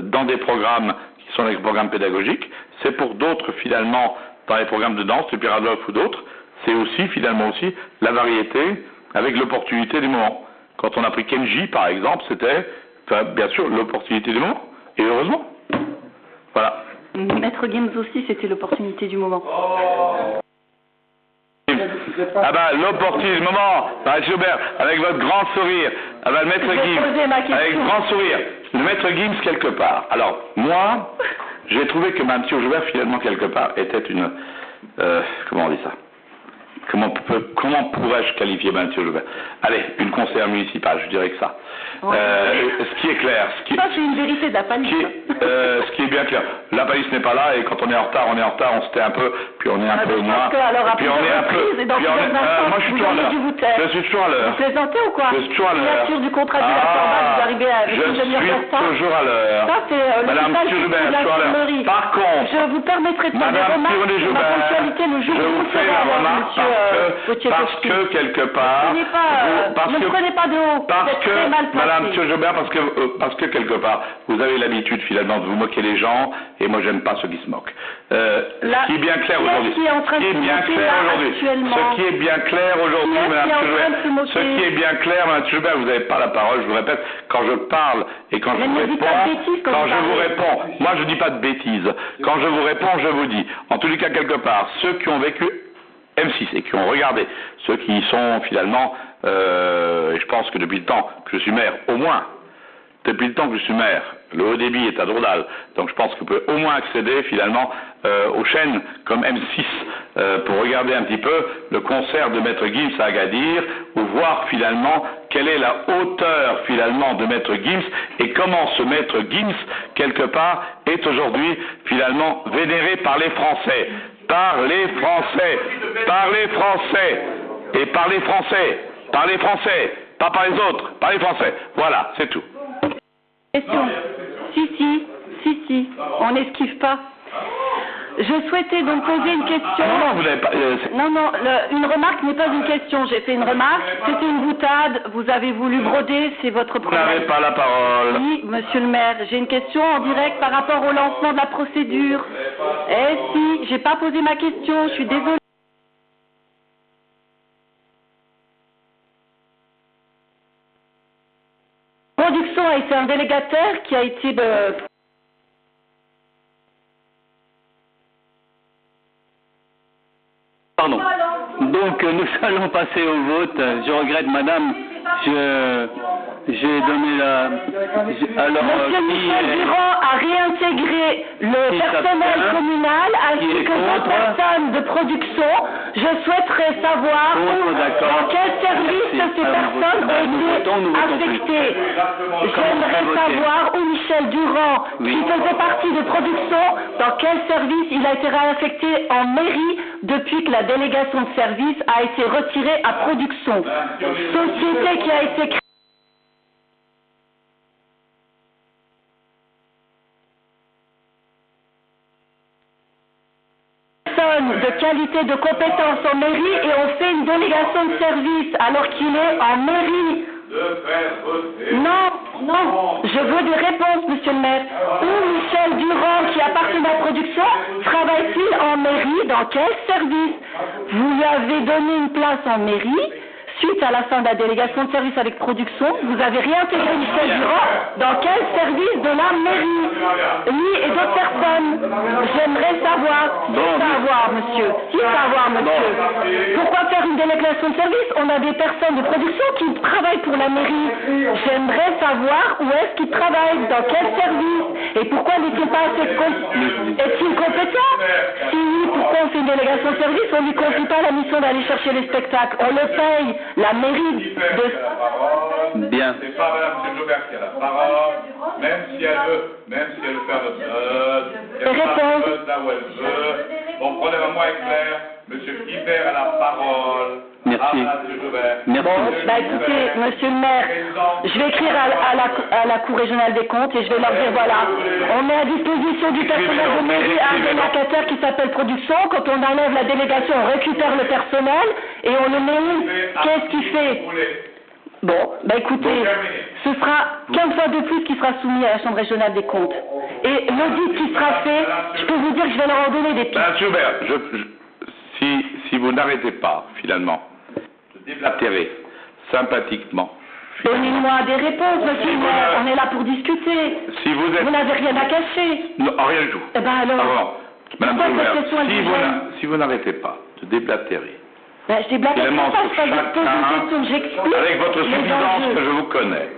dans des programmes qui sont des programmes pédagogiques, c'est pour d'autres, finalement, dans les programmes de danse, le Pierre Adolphe ou d'autres, c'est aussi, finalement aussi, la variété avec l'opportunité du moment. Quand on a pris Kenji, par exemple, c'était, bien sûr, l'opportunité du moment. Et heureusement. Voilà. Maître Gims aussi, c'était l'opportunité du moment. L'opportunité du moment, Gilbert, avec votre grand sourire, le Maître Gims, avec grand sourire, le Maître Gims quelque part. Alors, moi, j'ai trouvé que Mme Gilbert, finalement, quelque part, était une... comment on dit ça? Comment pourrais-je qualifier Mme Gilbert? Allez, une conseillère municipale, je dirais que ça. Ce qui est clair... Ça, c'est une vérité de la palisse. Ce qui est bien clair. La palisse n'est pas là, et quand on est en retard, on se tait un peu, puis on est un peu moins... Puis on est un peu... Moi, je suis toujours à l'heure. Je suis toujours à l'heure. Vous plaisantez ou quoi? Je suis toujours à l'heure. Signature du contrat de la vous arrivez à... Je suis toujours à l'heure. Ça, c'est Madame Gilbert, je suis à l'heure. Par contre... Je vous permettrai de faire des remarques sur ma ponctualité le jour où vous fais la remarque parce que quelque part... Ne me prenez pas de haut. Parce que, Madame Gilbert, parce que quelque part, vous avez l'habitude finalement de vous moquer des gens, et moi j'aime pas ceux qui se moquent. Ce qui est bien clair aujourd'hui, ce qui est bien clair aujourd'hui, Madame Gilbert, vous n'avez pas la parole, je vous répète, quand je parle et quand je vous réponds, moi je dis pas de bêtises, quand je vous réponds, je vous dis, en tous les cas quelque part, ceux qui ont vécu M6 et qui ont regardé, ceux qui y sont finalement, et je pense que depuis le temps que je suis maire, au moins, depuis le temps que je suis maire, le haut débit est à Dourdal, donc je pense que vous pouvez au moins accéder finalement aux chaînes comme M6 pour regarder un petit peu le concert de Maître Gims à Agadir, ou voir finalement quelle est la hauteur finalement de Maître Gims et comment ce Maître Gims, quelque part, est aujourd'hui finalement vénéré par les Français. Par les Français, par les Français, et par les Français, par les Français, pas par les autres, par les Français. Voilà, c'est tout. Question. Si, on n'esquive pas. Je souhaitais donc poser une question. Non, vous n'avez pas... Non, une remarque n'est pas une question. J'ai fait une remarque, c'était une boutade, vous avez voulu broder, c'est votre problème. Vous n'avez pas la parole. Oui, monsieur le maire, j'ai une question en direct par rapport au lancement de la procédure. Si, j'ai pas posé ma question, je suis désolée. Production a été un délégataire qui a été... Pardon. Donc nous allons passer au vote. Je regrette, madame, J'ai donné la... Alors, Monsieur Michel Durand a réintégré le personnel communal ainsi que d'autres personnes de production. Je souhaiterais savoir dans quel service ces personnes ont été affectées. J'aimerais savoir où Michel Durand, qui faisait partie de production, dans quel service il a été réaffecté en mairie depuis que la délégation de service a été retirée à production. Société qui a été créée de qualité, de compétence en mairie et on fait une délégation de service alors qu'il est en mairie. Non, je veux des réponses, monsieur le maire. Où Michel Durand, qui appartient à la production, travaille-t-il en mairie? Dans quel service? Vous lui avez donné une place en mairie. Suite à la fin de la délégation de service avec production, vous avez réintégré Michel Durand dans quel service de la mairie? Lui et d'autres personnes. J'aimerais savoir, monsieur. Pourquoi faire une délégation de service? On a des personnes de production qui travaillent pour la mairie. J'aimerais savoir où est-ce qu'ils travaillent, dans quel service, et pourquoi n'est-il pas assez est-il compétent? Si oui, pourquoi on fait une délégation de service? On ne lui confie pas la mission d'aller chercher les spectacles. On le paye. La mairie de... Bien. C'est pas Mme Joubert qui a la parole, même si elle veut faire notre buzz, elle fait le buzz là où elle veut. Mon problème à moi est clair, M. Guibert a la parole. Merci. Merci. Bon, écoutez, monsieur le maire, je vais écrire à la Cour régionale des comptes et je vais leur dire, voilà, on met à disposition du personnel de mairie un délocataire qui s'appelle production. Quand on enlève la délégation, on récupère le personnel et on le met où? Qu'est-ce qu'il fait? Bon, écoutez, ce sera 15 fois de plus qui sera soumis à la Chambre régionale des comptes. Et l'audit qui sera fait, je peux vous dire que je vais leur en donner des pistes. Monsieur Hubert, si vous n'arrêtez pas, finalement, de déblatérer sympathiquement. Donnez-moi des réponses, monsieur le maire. On est là pour discuter. Si vous n'avez rien à cacher. Non, rien du tout. Eh bien alors, Madame Hubert, si vous n'arrêtez pas de déblatérer, je déblatere pas, je pose une question, j'explique. Avec votre suffisance que je vous connais,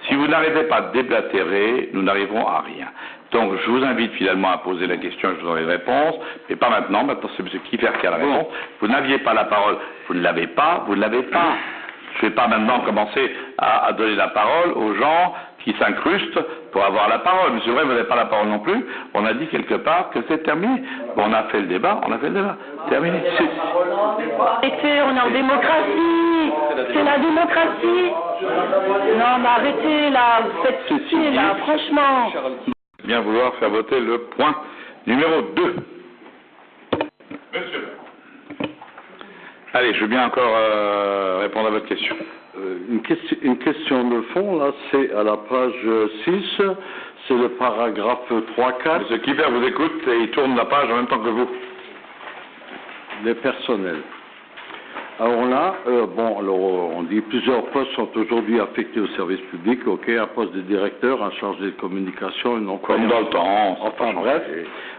si vous n'arrêtez pas de déblatérer, nous n'arriverons à rien. Donc, je vous invite finalement à poser la question et je vous aurai une réponse, mais pas maintenant. Maintenant, c'est M. Kiffer qui a la réponse. Vous n'aviez pas la parole. Vous ne l'avez pas, vous ne l'avez pas. Je ne vais pas maintenant commencer à donner la parole aux gens qui s'incrustent pour avoir la parole. Monsieur Vrai, vous n'avez pas la parole non plus. On a dit quelque part que c'est terminé. Bon, on a fait le débat. Terminé. Arrêtez, on est en démocratie. C'est la démocratie. Non, mais arrêtez là, vous faites ceci là, franchement. Bien vouloir faire voter le point numéro 2. Monsieur. Allez, je veux bien encore répondre à votre question. Une question de fond, là, c'est à la page 6, c'est le paragraphe 3-4. Monsieur Kiffer vous écoute et il tourne la page en même temps que vous. Les personnels. Alors là, on dit plusieurs postes sont aujourd'hui affectés au service public, un poste de directeur, un chargé de communication, un employeur. Comme dans le temps. Enfin bref.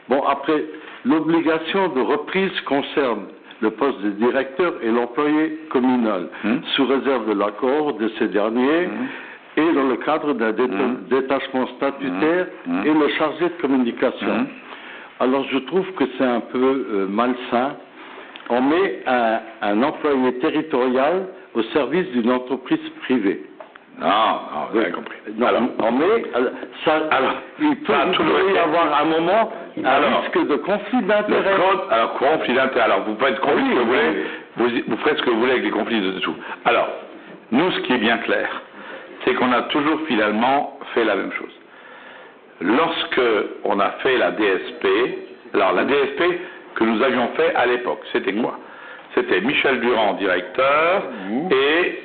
Bon, après, l'obligation de reprise concerne le poste de directeur et l'employé communal, sous réserve de l'accord de ces derniers et dans le cadre d'un détachement statutaire et le chargé de communication. Alors je trouve que c'est un peu malsain. On met un employé territorial au service d'une entreprise privée. Non, vous avez compris. Non, on met il peut y avoir à un moment un risque de conflit d'intérêt. Conflit d'intérêt. Alors, vous pouvez être conflit que vous voulez, vous ferez ce que vous voulez avec les conflits de dessous. Alors, nous, ce qui est bien clair, c'est qu'on a toujours finalement fait la même chose. Lorsque on a fait la DSP, alors la DSP que nous avions fait à l'époque, c'était quoi? C'était Michel Durand, directeur, et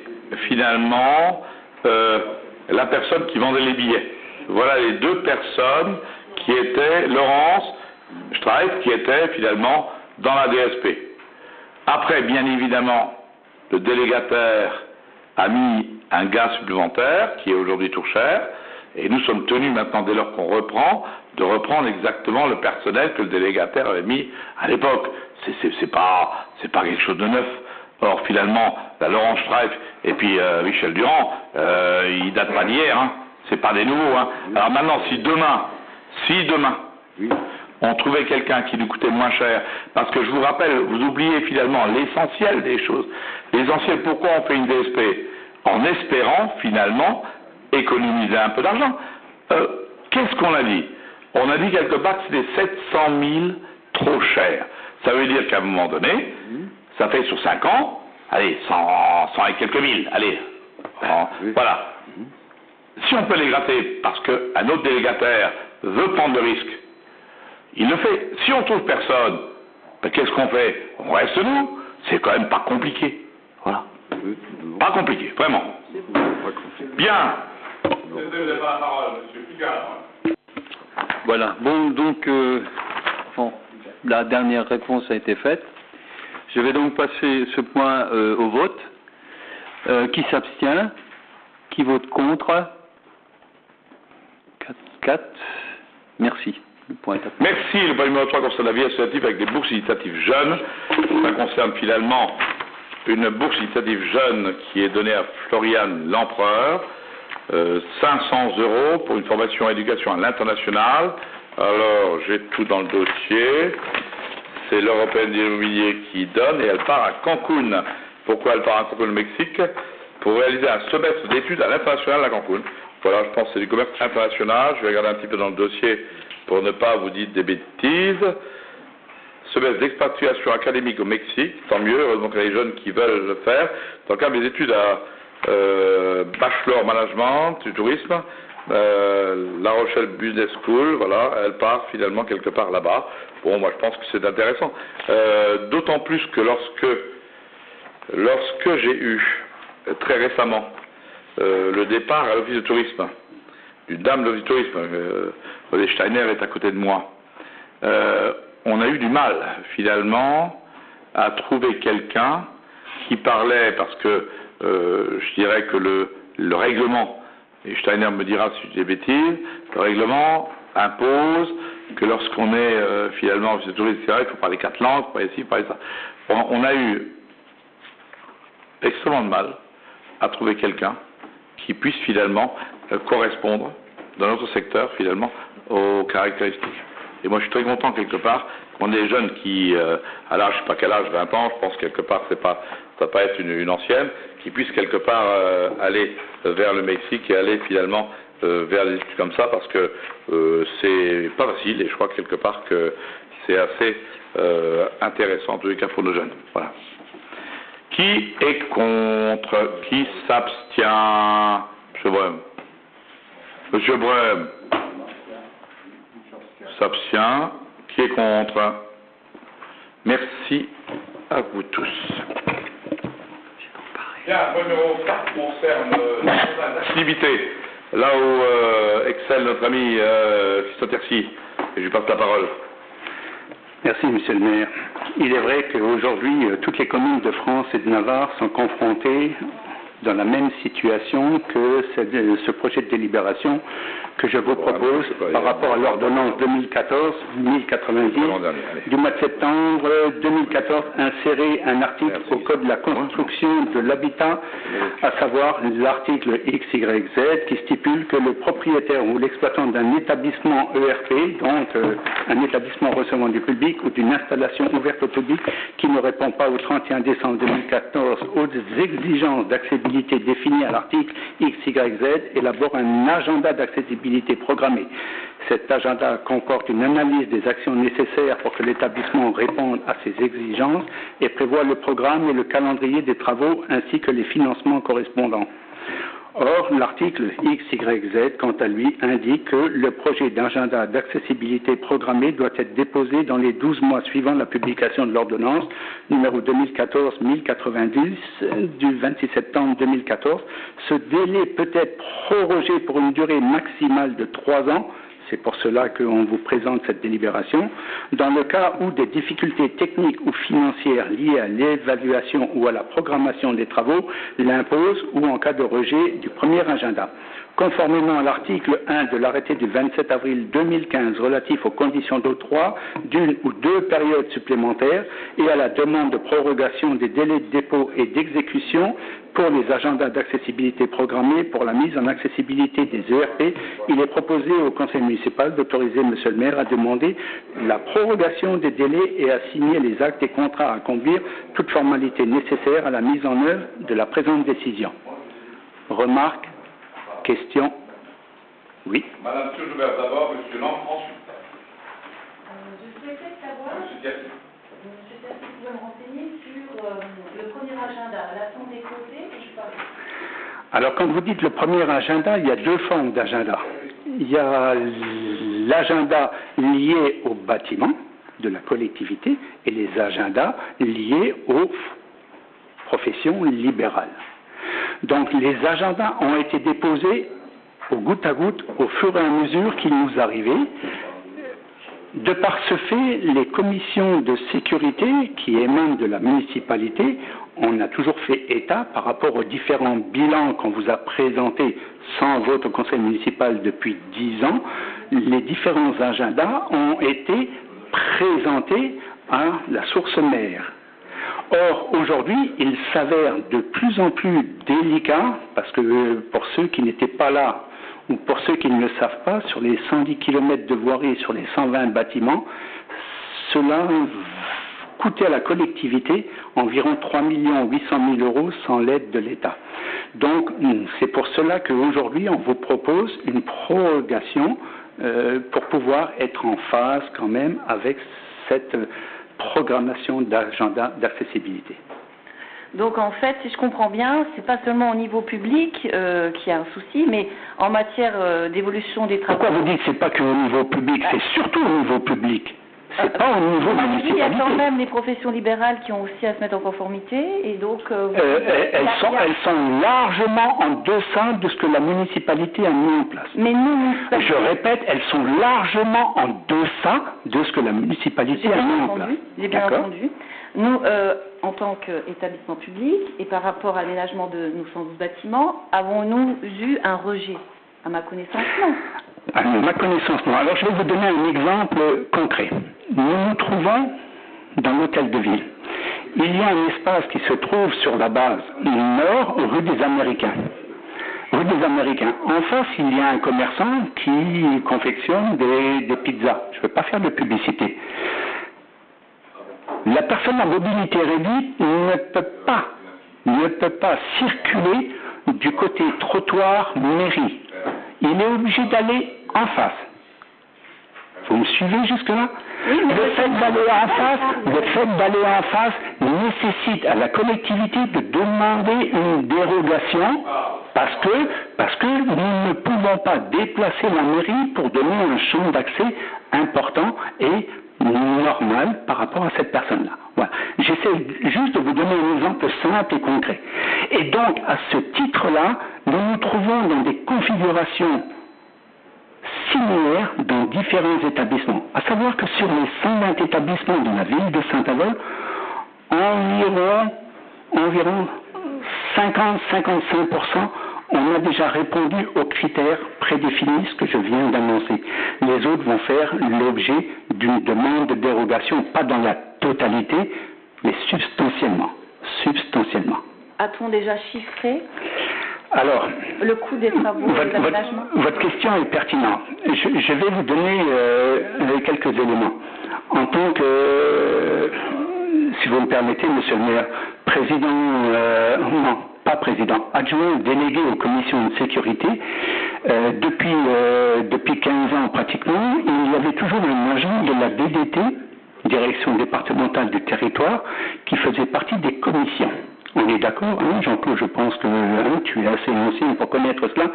finalement la personne qui vendait les billets. Voilà les deux personnes qui étaient Laurence Streif, qui était finalement dans la DSP. Après, bien évidemment, le délégataire a mis un gars supplémentaire, qui est aujourd'hui Tourchère, et nous sommes tenus maintenant, dès lors qu'on reprend, de reprendre exactement le personnel que le délégataire avait mis à l'époque. C'est pas quelque chose de neuf. Or, finalement, Laurent Streif et puis Michel Durand, ils datent pas d'hier, hein. C'est pas des nouveaux, hein. Alors maintenant, si demain, on trouvait quelqu'un qui nous coûtait moins cher, parce que je vous rappelle, vous oubliez finalement l'essentiel des choses. L'essentiel, pourquoi on fait une DSP? En espérant, finalement, économiser un peu d'argent. Qu'est-ce qu'on a dit? On a dit quelque part que c'était 700 000 trop cher. Ça veut dire qu'à un moment donné, ça fait sur 5 ans, allez, 100 et quelques mille, allez, voilà. Si on peut les gratter parce qu'un autre délégataire veut prendre le risque, il le fait. Si on trouve personne, ben qu'est-ce qu'on fait? On reste nous. C'est quand même pas compliqué. Voilà. Pas compliqué, vraiment. Bien. Vous n'avez pas la parole, monsieur Picard. Voilà. Bon, donc, la dernière réponse a été faite. Je vais donc passer ce point au vote. Qui s'abstient? Qui vote contre? 4. Merci. Le point est approuvé. Merci. Le point numéro 3 concerne la vie associative avec des bourses initiatives jeunes. Ça concerne finalement une bourse initiative jeune qui est donnée à Floriane Lempereur. 500 € pour une formation et éducation à l'international. Alors, j'ai tout dans le dossier. C'est l'Européenne de l'immobilier qui donne et elle part à Cancun. Pourquoi elle part à Cancun, au Mexique? Pour réaliser un semestre d'études à l'international à Cancun. Voilà, je pense que c'est du commerce international. Je vais regarder un petit peu dans le dossier pour ne pas vous dire des bêtises. Semestre d'expatriation académique au Mexique, tant mieux, heureusement qu'il y a des jeunes qui veulent le faire. Dans le cadre des études à Bachelor Management du tourisme, La Rochelle Business School, voilà, elle part finalement quelque part là-bas. Bon, moi je pense que c'est intéressant. D'autant plus que lorsque j'ai eu très récemment le départ à l'office de tourisme, d'une dame de l'office de tourisme, Odé Steiner est à côté de moi, on a eu du mal finalement à trouver quelqu'un qui parlait, parce que je dirais que le règlement, et Steiner me dira si je dis des bêtises, le règlement impose que lorsqu'on est finalement officier de tourisme, il faut parler 4 langues, il faut parler ci, il faut parler ça. On a eu extrêmement de mal à trouver quelqu'un qui puisse finalement correspondre dans notre secteur finalement aux caractéristiques. Et moi je suis très content quelque part qu'on ait des jeunes qui, à l'âge, je sais pas quel âge, 20 ans, je pense quelque part ça va pas être une ancienne, qui puisse quelque part aller vers le Mexique et aller finalement vers des études comme ça, parce que c'est pas facile et je crois quelque part que c'est assez intéressant en tous les cas pour nos jeunes. Voilà. Qui est contre? Qui s'abstient? Monsieur Brem. Monsieur Brem s'abstient. Qui est contre? Merci à vous tous. Bien, le numéro 4 concerne l'activité. Là où excelle notre ami Christophe Tercy. Et je lui passe la parole. Merci, Monsieur le maire. Il est vrai qu'aujourd'hui, toutes les communes de France et de Navarre sont confrontées dans la même situation que ce projet de délibération que je vous propose par rapport à l'ordonnance 2014-1090 du mois de septembre 2014, insérer un article au Code de la construction de l'habitat, à savoir l'article XYZ, qui stipule que le propriétaire ou l'exploitant d'un établissement ERP, donc un établissement recevant du public ou d'une installation ouverte au public qui ne répond pas au 31 décembre 2014 aux exigences d'accessibilité définies à l'article XYZ, élabore un agenda d'accessibilité programmée. Cet agenda comporte une analyse des actions nécessaires pour que l'établissement réponde à ces exigences et prévoit le programme et le calendrier des travaux ainsi que les financements correspondants. Or, l'article XYZ, quant à lui, indique que le projet d'agenda d'accessibilité programmée doit être déposé dans les 12 mois suivant la publication de l'ordonnance numéro 2014-1090 du 26 septembre 2014. Ce délai peut être prorogé pour une durée maximale de 3 ans. C'est pour cela qu'on vous présente cette délibération. Dans le cas où des difficultés techniques ou financières liées à l'évaluation ou à la programmation des travaux l'imposent, ou en cas de rejet du premier agenda. conformément à l'article 1 de l'arrêté du 27 avril 2015 relatif aux conditions d'octroi d'une ou deux périodes supplémentaires et à la demande de prorogation des délais de dépôt et d'exécution pour les agendas d'accessibilité programmés pour la mise en accessibilité des ERP, il est proposé au Conseil municipal d'autoriser M. le maire à demander la prorogation des délais et à signer les actes et contrats à accomplir toute formalité nécessaire à la mise en œuvre de la présente décision. Remarques, questions? Oui. Madame Joubert d'abord, M. Lang ensuite. Je souhaitais savoir, M. Cassi, vous pouvez me renseigner sur le premier agenda, la somme des côtés que je parlais. Alors, quand vous dites le premier agenda, il y a deux formes d'agenda. Il y a l'agenda lié au bâtiment de la collectivité et les agendas liés aux professions libérales. Donc, les agendas ont été déposés au goutte à goutte au fur et à mesure qu'ils nous arrivaient. De par ce fait, les commissions de sécurité qui émanent de la municipalité, on a toujours fait état par rapport aux différents bilans qu'on vous a présentés sans vote au conseil municipal depuis 10 ans. Les différents agendas ont été présentés à la source mère. Or, aujourd'hui, il s'avère de plus en plus délicat, parce que pour ceux qui n'étaient pas là, ou pour ceux qui ne le savent pas, sur les 110 km de voirie, sur les 120 bâtiments, cela coûtait à la collectivité environ 3 800 000 euros sans l'aide de l'État. Donc, c'est pour cela qu'aujourd'hui, on vous propose une prorogation pour pouvoir être en phase quand même avec cette programmation d'agenda d'accessibilité. Donc en fait, si je comprends bien, c'est pas seulement au niveau public qu'il y a un souci, mais en matière d'évolution des travaux. Pourquoi vous dites que c'est pas qu'au niveau public, c'est surtout au niveau public. C'est pas au niveau municipalité. Il y a quand même les professions libérales qui ont aussi à se mettre en conformité, et donc... elles sont largement en deçà de ce que la municipalité a mis en place. Mais nous... Je répète, elles sont largement en deçà de ce que la municipalité a mis en place. J'ai bien entendu. Nous, en tant qu'établissement public, et par rapport à l'aménagement de nos 112 bâtiments, avons-nous eu un rejet? À ma connaissance, non. À ma connaissance, non. Alors, je vais vous donner un exemple concret. Nous nous trouvons dans l'hôtel de ville. Il y a un espace qui se trouve sur la base nord, rue des Américains. Rue des Américains. En face, il y a un commerçant qui confectionne des pizzas. Je ne veux pas faire de publicité. La personne à mobilité réduite ne peut pas circuler du côté trottoir mairie. Il est obligé d'aller en face. Vous me suivez jusque-là? Oui, le fait d'aller en face nécessite à la collectivité de demander une dérogation parce que nous ne pouvons pas déplacer la mairie pour donner un champ d'accès important et normal par rapport à cette personne-là. Voilà. J'essaie juste de vous donner un exemple simple et concret. Et donc, à ce titre-là, nous nous trouvons dans des configurations similaires dans différents établissements. À savoir que sur les 120 établissements de la ville de Saint-Avold, environ 50-55%, on a déjà répondu aux critères prédéfinis que je viens d'annoncer. Les autres vont faire l'objet d'une demande de dérogation, pas dans la totalité, mais substantiellement. A-t-on déjà chiffré alors, le coût des travaux de l'aménagement? Votre question est pertinente. Je vais vous donner quelques éléments. En tant que, si vous me permettez, monsieur le maire, adjoint délégué aux commissions de sécurité, depuis 15 ans pratiquement, il y avait toujours un agent de la DDT, Direction départementale du territoire, qui faisait partie des commissions. On est d'accord, hein, Jean-Claude, je pense que tu es assez ancien pour connaître cela.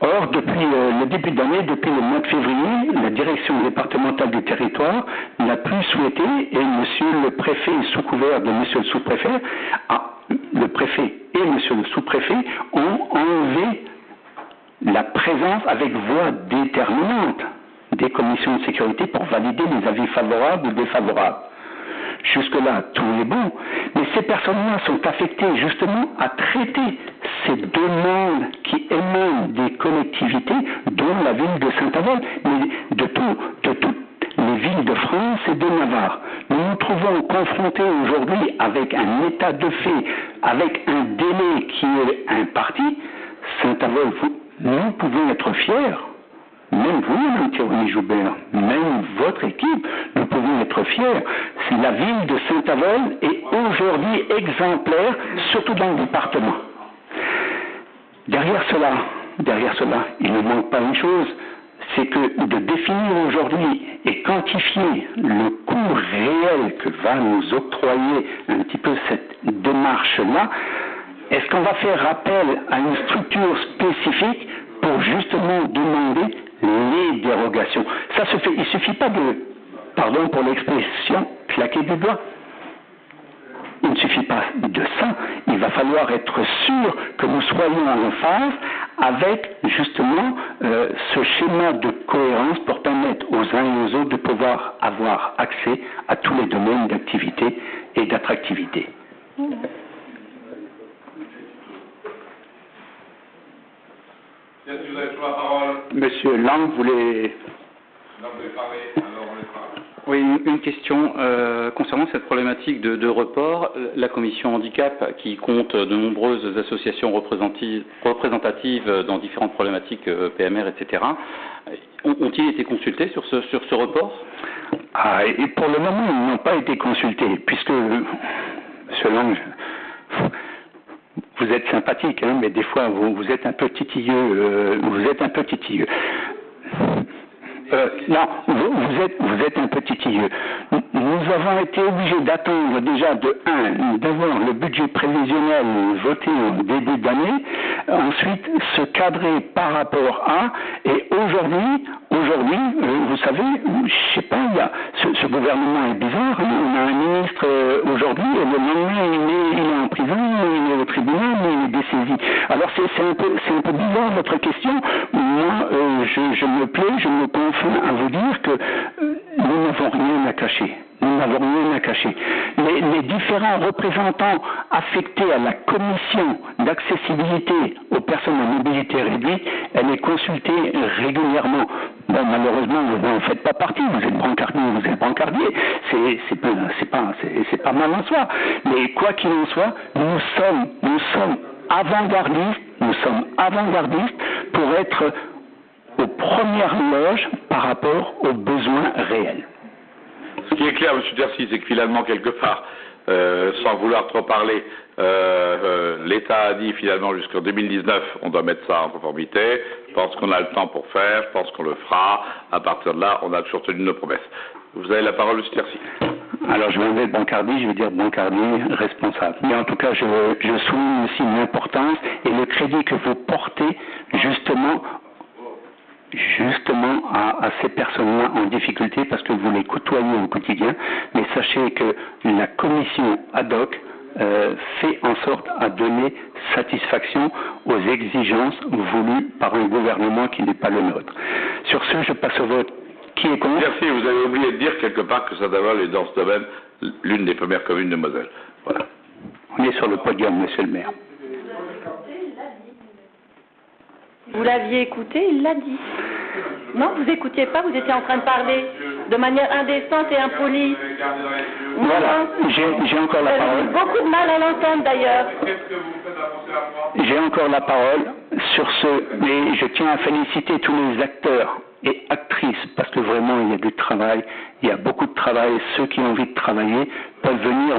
Or, depuis le début d'année, depuis le mois de février, la direction départementale du territoire n'a plus souhaité, et monsieur le préfet, sous couvert de monsieur le sous-préfet, le préfet et monsieur le sous-préfet ont enlevé la présence avec voix déterminante des commissions de sécurité pour valider les avis favorables ou défavorables. Jusque-là, tout est bon, mais ces personnes-là sont affectées justement à traiter ces demandes qui émanent des collectivités, dont la ville de Saint-Avold, mais de toutes les villes de France et de Navarre. Nous nous trouvons confrontés aujourd'hui avec un état de fait, avec un délai qui est imparti. Saint-Avold, nous pouvons être fiers. Même vous, Mme Thierry Joubert, même votre équipe, nous pouvons être fiers. La ville de Saint-Avold est aujourd'hui exemplaire, surtout dans le département. Derrière cela, il ne manque pas une chose, c'est que de définir aujourd'hui et quantifier le coût réel que va nous octroyer un petit peu cette démarche-là, est-ce qu'on va faire appel à une structure spécifique pour justement demander les dérogations? Ça se fait, il ne suffit pas de, pardon pour l'expression, claquer du doigt. Il ne suffit pas de ça, il va falloir être sûr que nous soyons en phase avec justement ce schéma de cohérence pour permettre aux uns et aux autres de pouvoir avoir accès à tous les domaines d'activité et d'attractivité. Vous avez toujours la parole. Monsieur Lang voulait... Non, vous voulez parler, alors on les parle. Oui, une question concernant cette problématique de report. La commission handicap, qui compte de nombreuses associations représentatives dans différentes problématiques PMR, etc., ont-ils été consultés sur ce report? Et pour le moment, ils n'ont pas été consultés, puisque, Monsieur Lang, vous êtes sympathique, hein, mais des fois, vous êtes un peu titilleux. Non, vous êtes un peu titilleux. Nous avons été obligés d'attendre déjà d'avoir le budget prévisionnel voté au début d'année, ensuite se cadrer par rapport à, et aujourd'hui, vous savez, je sais pas, ce gouvernement est bizarre, hein, on a un ministre aujourd'hui, et le lendemain il est en prison, il est au tribunal, il est dessaisi. Alors c'est un peu bizarre votre question. Moi, je me plais, je me confins à vous dire que nous n'avons rien à cacher. Les différents représentants affectés à la commission d'accessibilité aux personnes à mobilité réduite, elle est consultée régulièrement. Bon, malheureusement, vous n'en faites pas partie, vous êtes brancardier, c'est pas mal en soi. Mais quoi qu'il en soit, nous sommes avant-gardistes pour être aux premières loges par rapport aux besoins réels. Ce qui est clair, M. Tercy, c'est que finalement, quelque part, sans vouloir trop parler, l'État a dit finalement jusqu'en 2019, on doit mettre ça en conformité. Je pense qu'on a le temps pour faire, je pense qu'on le fera. À partir de là, on a toujours tenu nos promesses. Vous avez la parole, M. Tercy. Alors, je vais enlever Bancardi, je vais dire Bancardi responsable. Mais en tout cas, je souligne aussi l'importance et le crédit que vous portez justement à ces personnes-là en difficulté parce que vous les côtoyez au quotidien, mais sachez que la commission ad hoc fait en sorte à donner satisfaction aux exigences voulues par un gouvernement qui n'est pas le nôtre. Sur ce, je passe au vote. Qui est contre? Merci, vous avez oublié de dire quelque part que Saint-Avold est dans ce domaine l'une des premières communes de Moselle. Voilà. On est sur le podium, monsieur le maire. Vous l'aviez écouté, il l'a dit. Non, vous n'écoutiez pas, vous étiez en train de parler de manière indécente et impolie. Voilà, j'ai encore la parole. J'ai beaucoup de mal à l'entendre d'ailleurs. J'ai encore la parole sur ce, mais je tiens à féliciter tous les acteurs et actrices, parce que vraiment il y a du travail, il y a beaucoup de travail. Ceux qui ont envie de travailler peuvent venir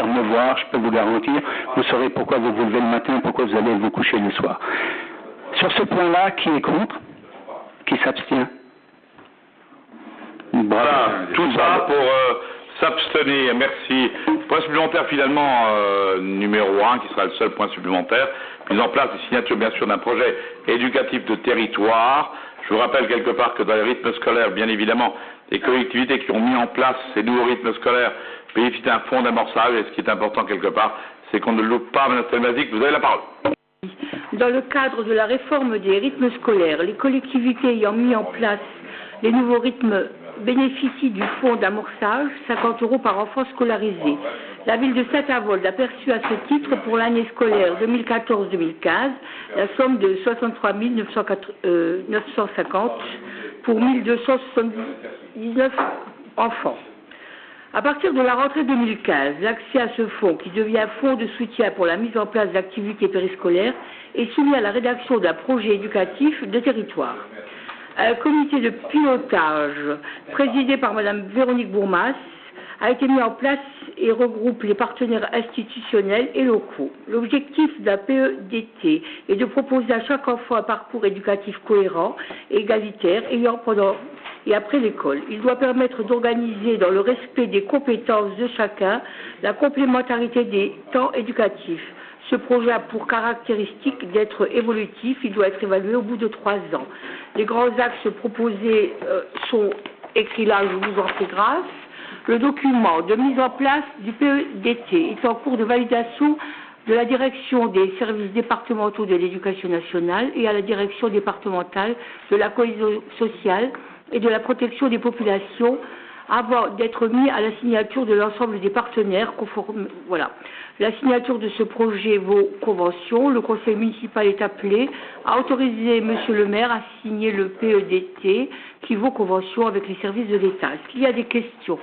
me voir, je peux vous garantir. Vous saurez pourquoi vous vous levez le matin, pourquoi vous allez vous coucher le soir. Sur ce point-là, qui est contre? Qui s'abstient? Voilà, tout ça pour s'abstenir. Merci. Point supplémentaire finalement numéro 1, qui sera le seul point supplémentaire. Mise en place des signatures bien sûr d'un projet éducatif de territoire. Je vous rappelle quelque part que dans les rythmes scolaires, bien évidemment, les collectivités qui ont mis en place ces nouveaux rythmes scolaires bénéficient d'un fonds d'amorçage. Et ce qui est important quelque part, c'est qu'on ne loupe pas, Mme Stelmazik. Vous avez la parole. Dans le cadre de la réforme des rythmes scolaires, les collectivités ayant mis en place les nouveaux rythmes bénéficient du fonds d'amorçage, 50 € par enfant scolarisé. La ville de Saint-Avold a perçu à ce titre pour l'année scolaire 2014-2015 la somme de 63 950 pour 1279 enfants. À partir de la rentrée 2015, l'accès à ce fonds, qui devient fonds de soutien pour la mise en place d'activités périscolaires, est soumis à la rédaction d'un projet éducatif de territoire. Un comité de pilotage présidé par Mme Véronique Bourmas a été mis en place et regroupe les partenaires institutionnels et locaux. L'objectif d'un PEDT est de proposer à chaque enfant un parcours éducatif cohérent et égalitaire ayant pendant et après l'école. Il doit permettre d'organiser dans le respect des compétences de chacun la complémentarité des temps éducatifs. Ce projet a pour caractéristique d'être évolutif, il doit être évalué au bout de 3 ans. Les grands axes proposés sont écrits là, je vous en fais grâce. Le document de mise en place du PEDT est en cours de validation de la direction des services départementaux de l'éducation nationale et à la direction départementale de la cohésion sociale et de la protection des populations avant d'être mis à la signature de l'ensemble des partenaires conformes. Voilà. La signature de ce projet vaut convention. Le conseil municipal est appelé à autoriser monsieur le maire à signer le PEDT qui vaut convention avec les services de l'État. Est-ce qu'il y a des questions?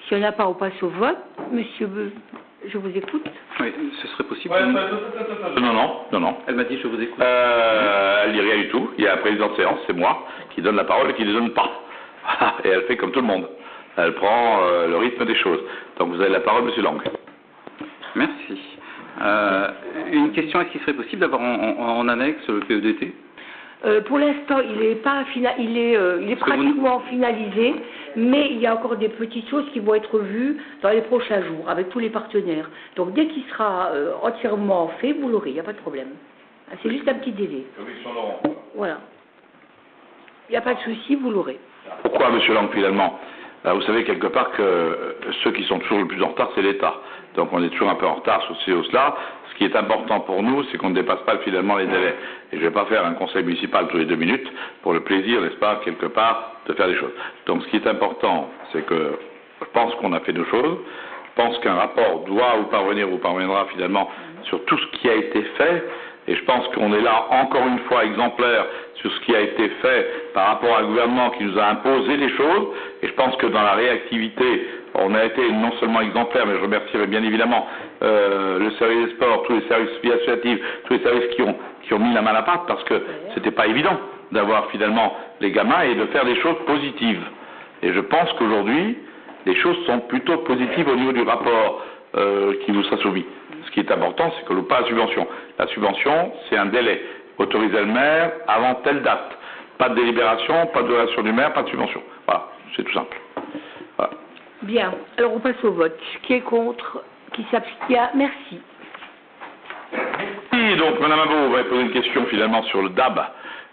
S'il n'y en a pas, on passe au vote. Monsieur, je vous écoute. Oui, ce serait possible. Non. Elle m'a dit je vous écoute. Elle dit rien du tout. Il y a un président de séance, c'est moi, qui donne la parole et qui ne donne pas. Et elle fait comme tout le monde. Elle prend le rythme des choses. Donc vous avez la parole, monsieur Lang. Merci. Une question, est-ce qu'il serait possible d'avoir en annexe le PEDT? Pour l'instant, il est pratiquement finalisé, mais il y a encore des petites choses qui vont être vues dans les prochains jours avec tous les partenaires. Donc dès qu'il sera entièrement fait, vous l'aurez, il n'y a pas de problème. C'est juste un petit délai. Voilà. Il n'y a pas de souci, vous l'aurez. Pourquoi, monsieur Lang, finalement? Vous savez quelque part que ceux qui sont toujours le plus en retard, c'est l'État. Donc on est toujours un peu en retard sur ces hausses-là. Ce qui est important pour nous, c'est qu'on ne dépasse pas finalement les délais. Et je ne vais pas faire un conseil municipal tous les 2 minutes pour le plaisir, n'est-ce pas, quelque part, de faire des choses. Donc ce qui est important, c'est que je pense qu'on a fait nos choses. Je pense qu'un rapport doit ou parviendra finalement sur tout ce qui a été fait. Et je pense qu'on est là, encore une fois, exemplaire sur ce qui a été fait par rapport à un gouvernement qui nous a imposé des choses. Et je pense que dans la réactivité, on a été non seulement exemplaire, mais je remercierai bien évidemment le service des sports, tous les services associatifs, tous les services qui ont mis la main à la pâte, parce que c'était pas évident d'avoir finalement les gamins et de faire des choses positives. Et je pense qu'aujourd'hui, les choses sont plutôt positives au niveau du rapport qui vous sera soumis. Ce qui est important, c'est qu'on n'ouvre pas la subvention. La subvention, c'est un délai. Autoriser le maire avant telle date. Pas de délibération, pas de délibération du maire, pas de subvention. Voilà, c'est tout simple. Voilà. Bien, alors on passe au vote. Qui est contre? Qui s'abstient? Merci. Et donc, Madame Imbeau, vous avez posé une question finalement sur le DAB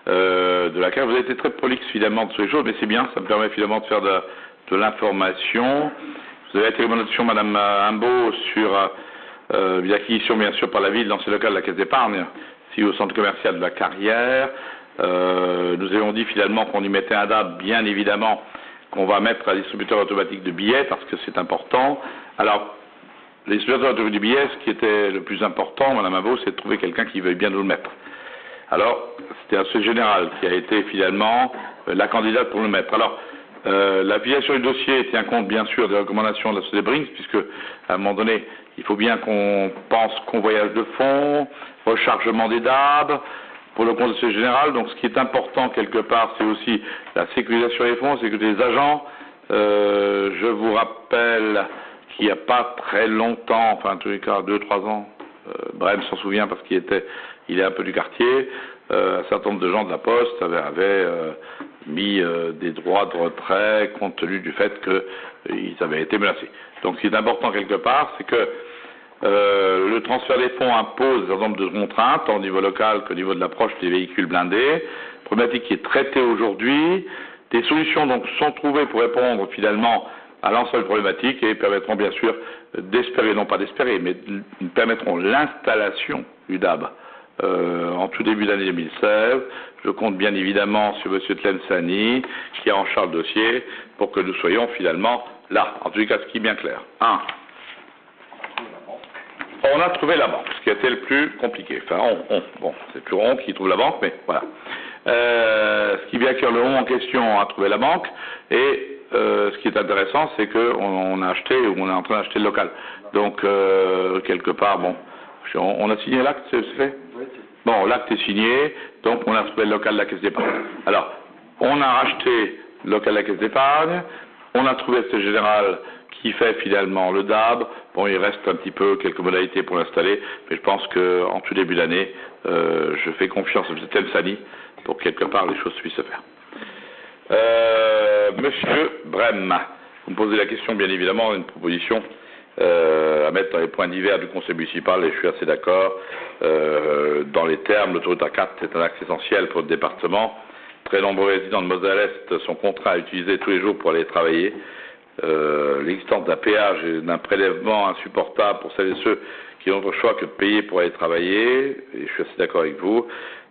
de laquelle vous avez été très prolixe finalement de ces choses, mais c'est bien, ça me permet finalement de faire de l'information. Vous avez été recommandation, Madame Imbeau, sur l'acquisition bien sûr par la ville dans ces locales de la Caisse d'épargne, si au centre commercial de la Carrière. Nous avons dit finalement qu'on y mettait un DAB, bien évidemment, qu'on va mettre un distributeur automatique de billets parce que c'est important. Alors, les distributeurs automatique de billets, ce qui était le plus important, Madame Imbeau, c'est de trouver quelqu'un qui veuille bien nous le mettre. Alors, c'était un secrétaire général qui a été finalement la candidate pour le mettre. Alors, la filiation du dossier tient compte bien sûr des recommandations de la société Brinks, puisque à un moment donné, il faut bien qu'on pense convoyage de fonds, rechargement des DAB, pour le conseil général. Donc ce qui est important quelque part, c'est aussi la sécurisation des fonds, c'est que les agents, je vous rappelle qu'il n'y a pas très longtemps, enfin en tous les cas 2-3 ans, Brem s'en souvient parce qu'il est un peu du quartier, un certain nombre de gens de la Poste avaient mis des droits de retrait compte tenu du fait qu'ils avaient été menacés. Donc ce qui est important quelque part, c'est que le transfert des fonds impose un certain nombre de contraintes, tant au niveau local qu'au niveau de l'approche des véhicules blindés, problématique qui est traitée aujourd'hui. Des solutions donc sont trouvées pour répondre finalement à l'ensemble des problématiques et permettront bien sûr d'espérer, non pas d'espérer, mais permettront l'installation du DAB en tout début d'année 2016. Je compte bien évidemment sur M. Tlensani, qui est en charge du dossier, pour que nous soyons finalement là. En tout cas, ce qui est bien clair. 1. On a trouvé la banque, ce qui a été le plus compliqué. Enfin, bon, c'est toujours on qui trouve la banque, mais voilà. Ce qui est bien clair, le on en question, on a trouvé la banque, et ce qui est intéressant, c'est qu'on a acheté, ou on est en train d'acheter le local. Donc, quelque part, bon, on a signé l'acte, c'est fait? Bon, l'acte est signé, donc on a trouvé le local de la Caisse d'épargne. Alors, on a racheté le local de la Caisse d'épargne, on a trouvé ce général qui fait finalement le DAB. Bon, il reste un petit peu quelques modalités pour l'installer, mais je pense qu'en tout début d'année, je fais confiance à M. Tlensani pour que quelque part les choses puissent se faire. Monsieur Brem, vous me posez la question, bien évidemment, une proposition à mettre dans les points divers du conseil municipal, et je suis assez d'accord. Dans les termes, l'autoroute A4 est un axe essentiel pour le département. Très nombreux résidents de Moselle-Est sont contraints à utiliser tous les jours pour aller travailler. L'existence d'un péage et d'un prélèvement insupportable pour celles et ceux qui n'ont d'autre choix que de payer pour aller travailler, et je suis assez d'accord avec vous.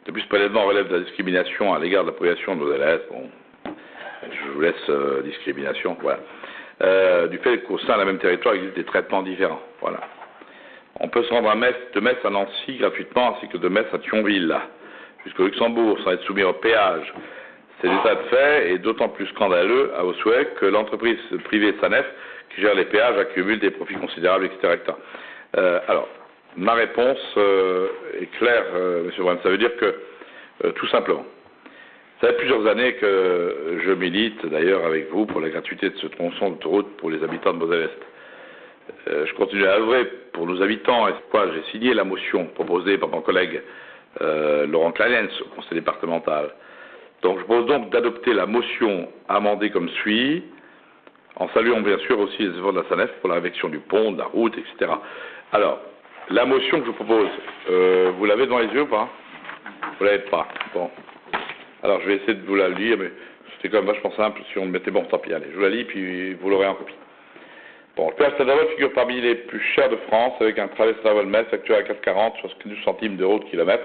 De plus, ce prélèvement relève de la discrimination à l'égard de la population de Moselle-Est. Bon, je vous laisse discrimination, voilà. Du fait qu'au sein d'un même territoire, il existe des traitements différents. Voilà. On peut se rendre de Metz à Nancy gratuitement, ainsi que de Metz à Thionville, jusqu'au Luxembourg, sans être soumis au péage. C'est l'état de fait, et d'autant plus scandaleux, à vos souhaits, que l'entreprise privée SANEF, qui gère les péages, accumule des profits considérables, etc. Alors, ma réponse est claire, M. Brem. Ça veut dire que, tout simplement, ça fait plusieurs années que je milite, d'ailleurs avec vous, pour la gratuité de ce tronçon d'autoroute pour les habitants de Moselle-Est. Je continue à œuvrer pour nos habitants, et c'est pourquoi j'ai signé la motion proposée par mon collègue Laurent Clarence au conseil départemental. Donc je propose donc d'adopter la motion amendée comme suit, en saluant bien sûr aussi les efforts de la SANEF pour la réfection du pont, de la route, etc. Alors, la motion que je vous propose, vous l'avez devant les yeux ou pas? Vous l'avez pas? Bon. Alors je vais essayer de vous la lire, mais c'était quand même vachement simple si on le mettait. Bon, tant pis, allez, je vous la lis, puis vous l'aurez en copie. Bon, le péage Saint-Avold figure parmi les plus chers de France, avec un trajet Saint-Avold-Metz actuel à 4,40, 72 centimes d'euros de kilomètre.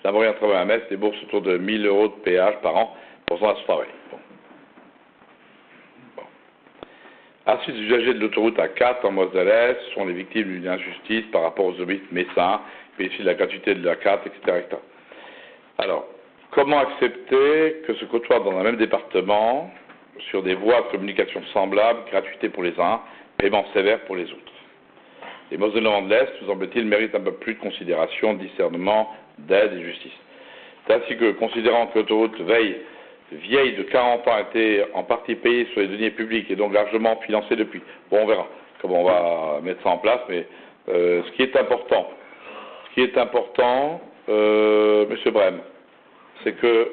La moyenne de travail à Metz débourse autour de 1 000 euros de péage par an pour son travail. Bon. Ensuite, les usagers de l'autoroute A4 en Moselle-Est sont les victimes d'une injustice par rapport aux habites messins, bénéficient de la gratuité de l'A4, etc. Alors, comment accepter que se côtoient dans un même département, sur des voies de communication semblables, gratuité pour les uns, paiement sévère pour les autres? Les Mosellans de l'Est, nous semble-t-il, méritent un peu plus de considération, de discernement, d'aide et de justice. C'est ainsi que, considérant que l'autoroute vieille de 40 ans a été en partie payée sur les deniers publics et donc largement financée depuis. Bon, on verra comment on va mettre ça en place, mais ce qui est important, M. Brem, c'est que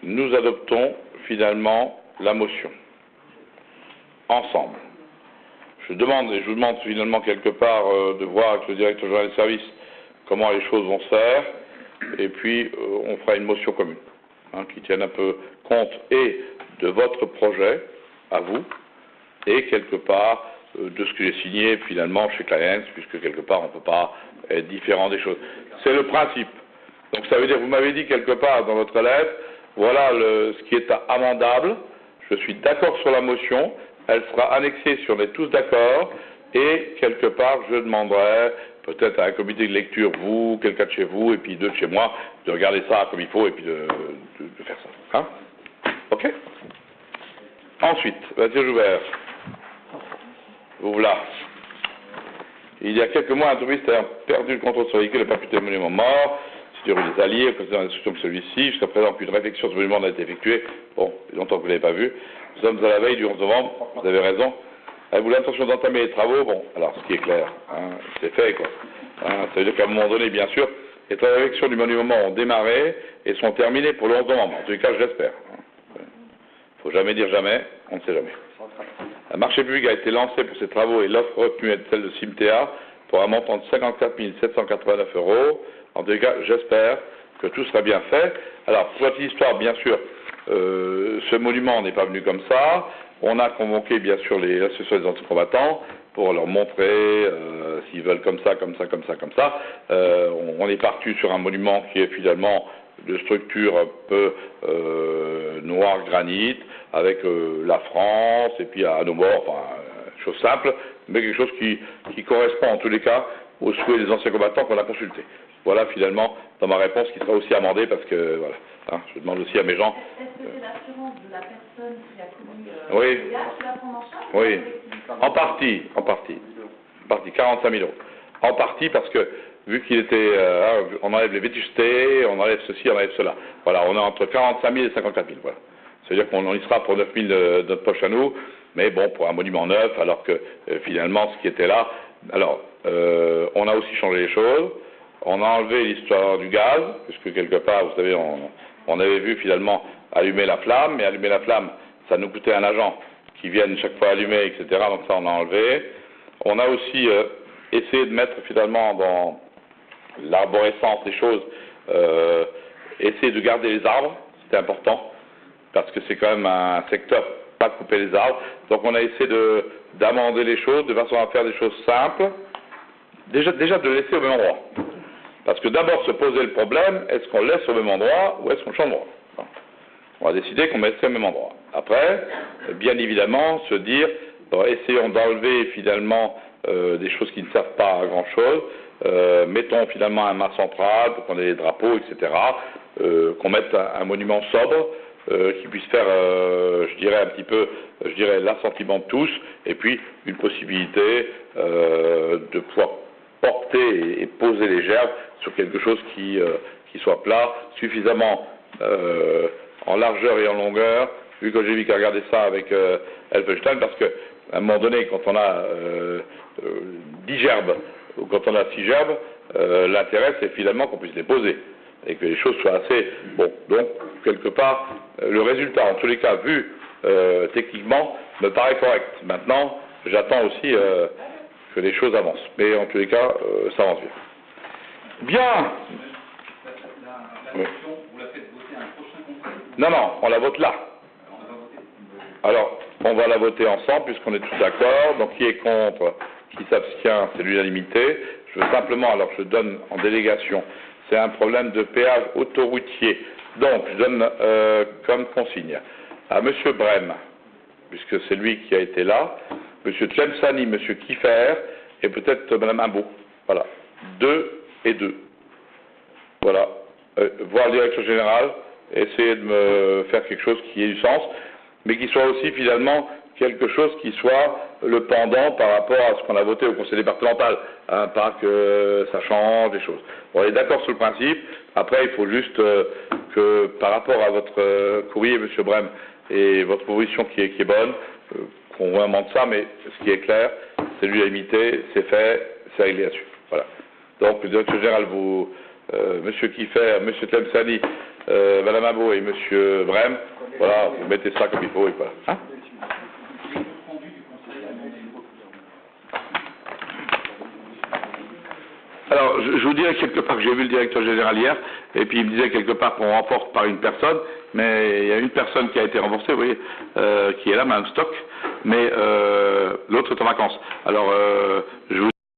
nous adoptons finalement la motion ensemble. Je vous demande finalement quelque part de voir avec le directeur général des services comment les choses vont se faire, et puis on fera une motion commune, qui tienne un peu compte et de votre projet à vous, et quelque part de ce que j'ai signé finalement chez Clients, puisque quelque part on ne peut pas être différent des choses. C'est le principe. Donc ça veut dire, vous m'avez dit quelque part dans votre lettre, voilà ce qui est amendable, je suis d'accord sur la motion, elle sera annexée si on est tous d'accord, et quelque part je demanderai peut-être à un comité de lecture, vous, quelqu'un de chez vous, et puis deux de chez moi, de regarder ça comme il faut, et puis de faire ça. Hein? Ok? Ensuite, Mathieu Joubert, vous voilà. Il y a quelques mois, un touriste a perdu le contrôle de son véhicule et pas pu témoigner au mort. Situé rue des Alliés, président d'instruction de celui-ci. Jusqu'à présent, aucune réflexion sur le monument n'a été effectuée. Bon, il y a longtemps que vous ne l'avez pas vu. Nous sommes à la veille du 11 novembre, vous avez raison. Avez-vous l'intention d'entamer les travaux? Bon, alors, ce qui est clair, c'est fait, quoi. Ça veut dire qu'à un moment donné, bien sûr, les travaux d'érection du monument ont démarré et sont terminés pour le 11 novembre. En tous les cas, je l'espère. Il ne faut jamais dire jamais, on ne sait jamais. Un marché public a été lancé pour ces travaux et l'offre retenue est celle de Cimtea pour un montant de 54 789 €. En tous les cas, j'espère que tout sera bien fait. Alors, pour la petite histoire, bien sûr, ce monument n'est pas venu comme ça. On a convoqué, bien sûr, les associations des anciens combattants pour leur montrer parce qu'ils veulent comme ça, on est parti sur un monument qui est finalement de structure un peu noir granit, avec la France, et puis à nos bords, enfin, chose simple, mais quelque chose qui correspond en tous les cas aux souhaits des anciens combattants qu'on a consultés. Voilà finalement dans ma réponse qui sera aussi amendée, parce que voilà, hein, je demande aussi à mes gens. Est-ce que c'est l'assurance de la personne qui a commis oui. le dégât qui va prendre en charge? Oui, en partie, 45 000 €. En partie parce que, vu qu'il était, on enlève les vétustés, on enlève ceci, on enlève cela. Voilà, on est entre 45 000 et 54 000, voilà. C'est-à-dire qu'on y sera pour 9 000 de notre poche à nous, mais bon, pour un monument neuf, alors que finalement, ce qui était là, alors, on a aussi changé les choses, on a enlevé l'histoire du gaz, puisque quelque part, vous savez, on avait vu finalement allumer la flamme, mais allumer la flamme, ça nous coûtait un agent qui vienne chaque fois allumer, etc., donc ça on a enlevé. On a aussi essayé de mettre finalement dans l'arborescence des choses, essayer de garder les arbres, c'était important, parce que c'est quand même un secteur, pas couper les arbres. Donc on a essayé d'amender les choses de façon à faire des choses simples, déjà de laisser au même endroit. Parce que d'abord se poser le problème, est-ce qu'on laisse au même endroit ou est-ce qu'on change d'endroit? On va décider qu'on mettrait au même endroit. Après, bien évidemment, se dire, essayons d'enlever finalement des choses qui ne servent pas à grand-chose, mettons finalement un mât central pour qu'on ait des drapeaux, etc., qu'on mette un monument sobre, qui puisse faire, je dirais un petit peu, l'assentiment de tous, et puis une possibilité de pouvoir porter et poser les gerbes sur quelque chose qui soit plat, suffisamment en largeur et en longueur, vu que j'ai vu qu'à regarder ça avec Elfenstein, parce qu'à un moment donné, quand on a 10 gerbes, ou quand on a 6 gerbes, l'intérêt c'est finalement qu'on puisse les poser, et que les choses soient assez... Bon, donc, quelque part, le résultat, en tous les cas, vu techniquement, me paraît correct. Maintenant, j'attends aussi que les choses avancent. Mais en tous les cas, ça avance bien. Bien. La motion, vous la faites voter à un prochain conseil? Non, on la vote là. Alors, on va la voter ensemble, puisqu'on est tous d'accord. Donc, qui est contre, qui s'abstient, c'est l'unanimité. Je veux simplement, alors je donne en délégation, c'est un problème de péage autoroutier. Donc, je donne comme consigne à M. Brem, puisque c'est lui qui a été là, M. Tlemceni, M. Kiffer, et peut-être Mme Imbeau. Voilà. 2 et 2. Voilà. Voir le directeur général, essayer de me faire quelque chose qui ait du sens, mais qui soit aussi finalement quelque chose qui soit le pendant par rapport à ce qu'on a voté au conseil départemental, hein, pas que ça change des choses. On est d'accord sur le principe, après il faut juste que par rapport à votre courrier, M. Brem, et votre proposition qui est bonne, qu'on remonte ça, mais ce qui est clair, c'est l'unanimité, c'est fait, c'est réglé là-dessus. Voilà. Donc le directeur général, vous, M. Kiffer, M. Tlemceni, Mme Imbeau et M. Brem, voilà, vous mettez ça comme il faut et voilà. Hein? Alors, je vous dirais quelque part que j'ai vu le directeur général hier, et puis il me disait quelque part qu'on remporte par une personne, mais il y a une personne qui a été remboursée, vous voyez, qui est là, Mme Stock, mais l'autre est en vacances. Alors, je vous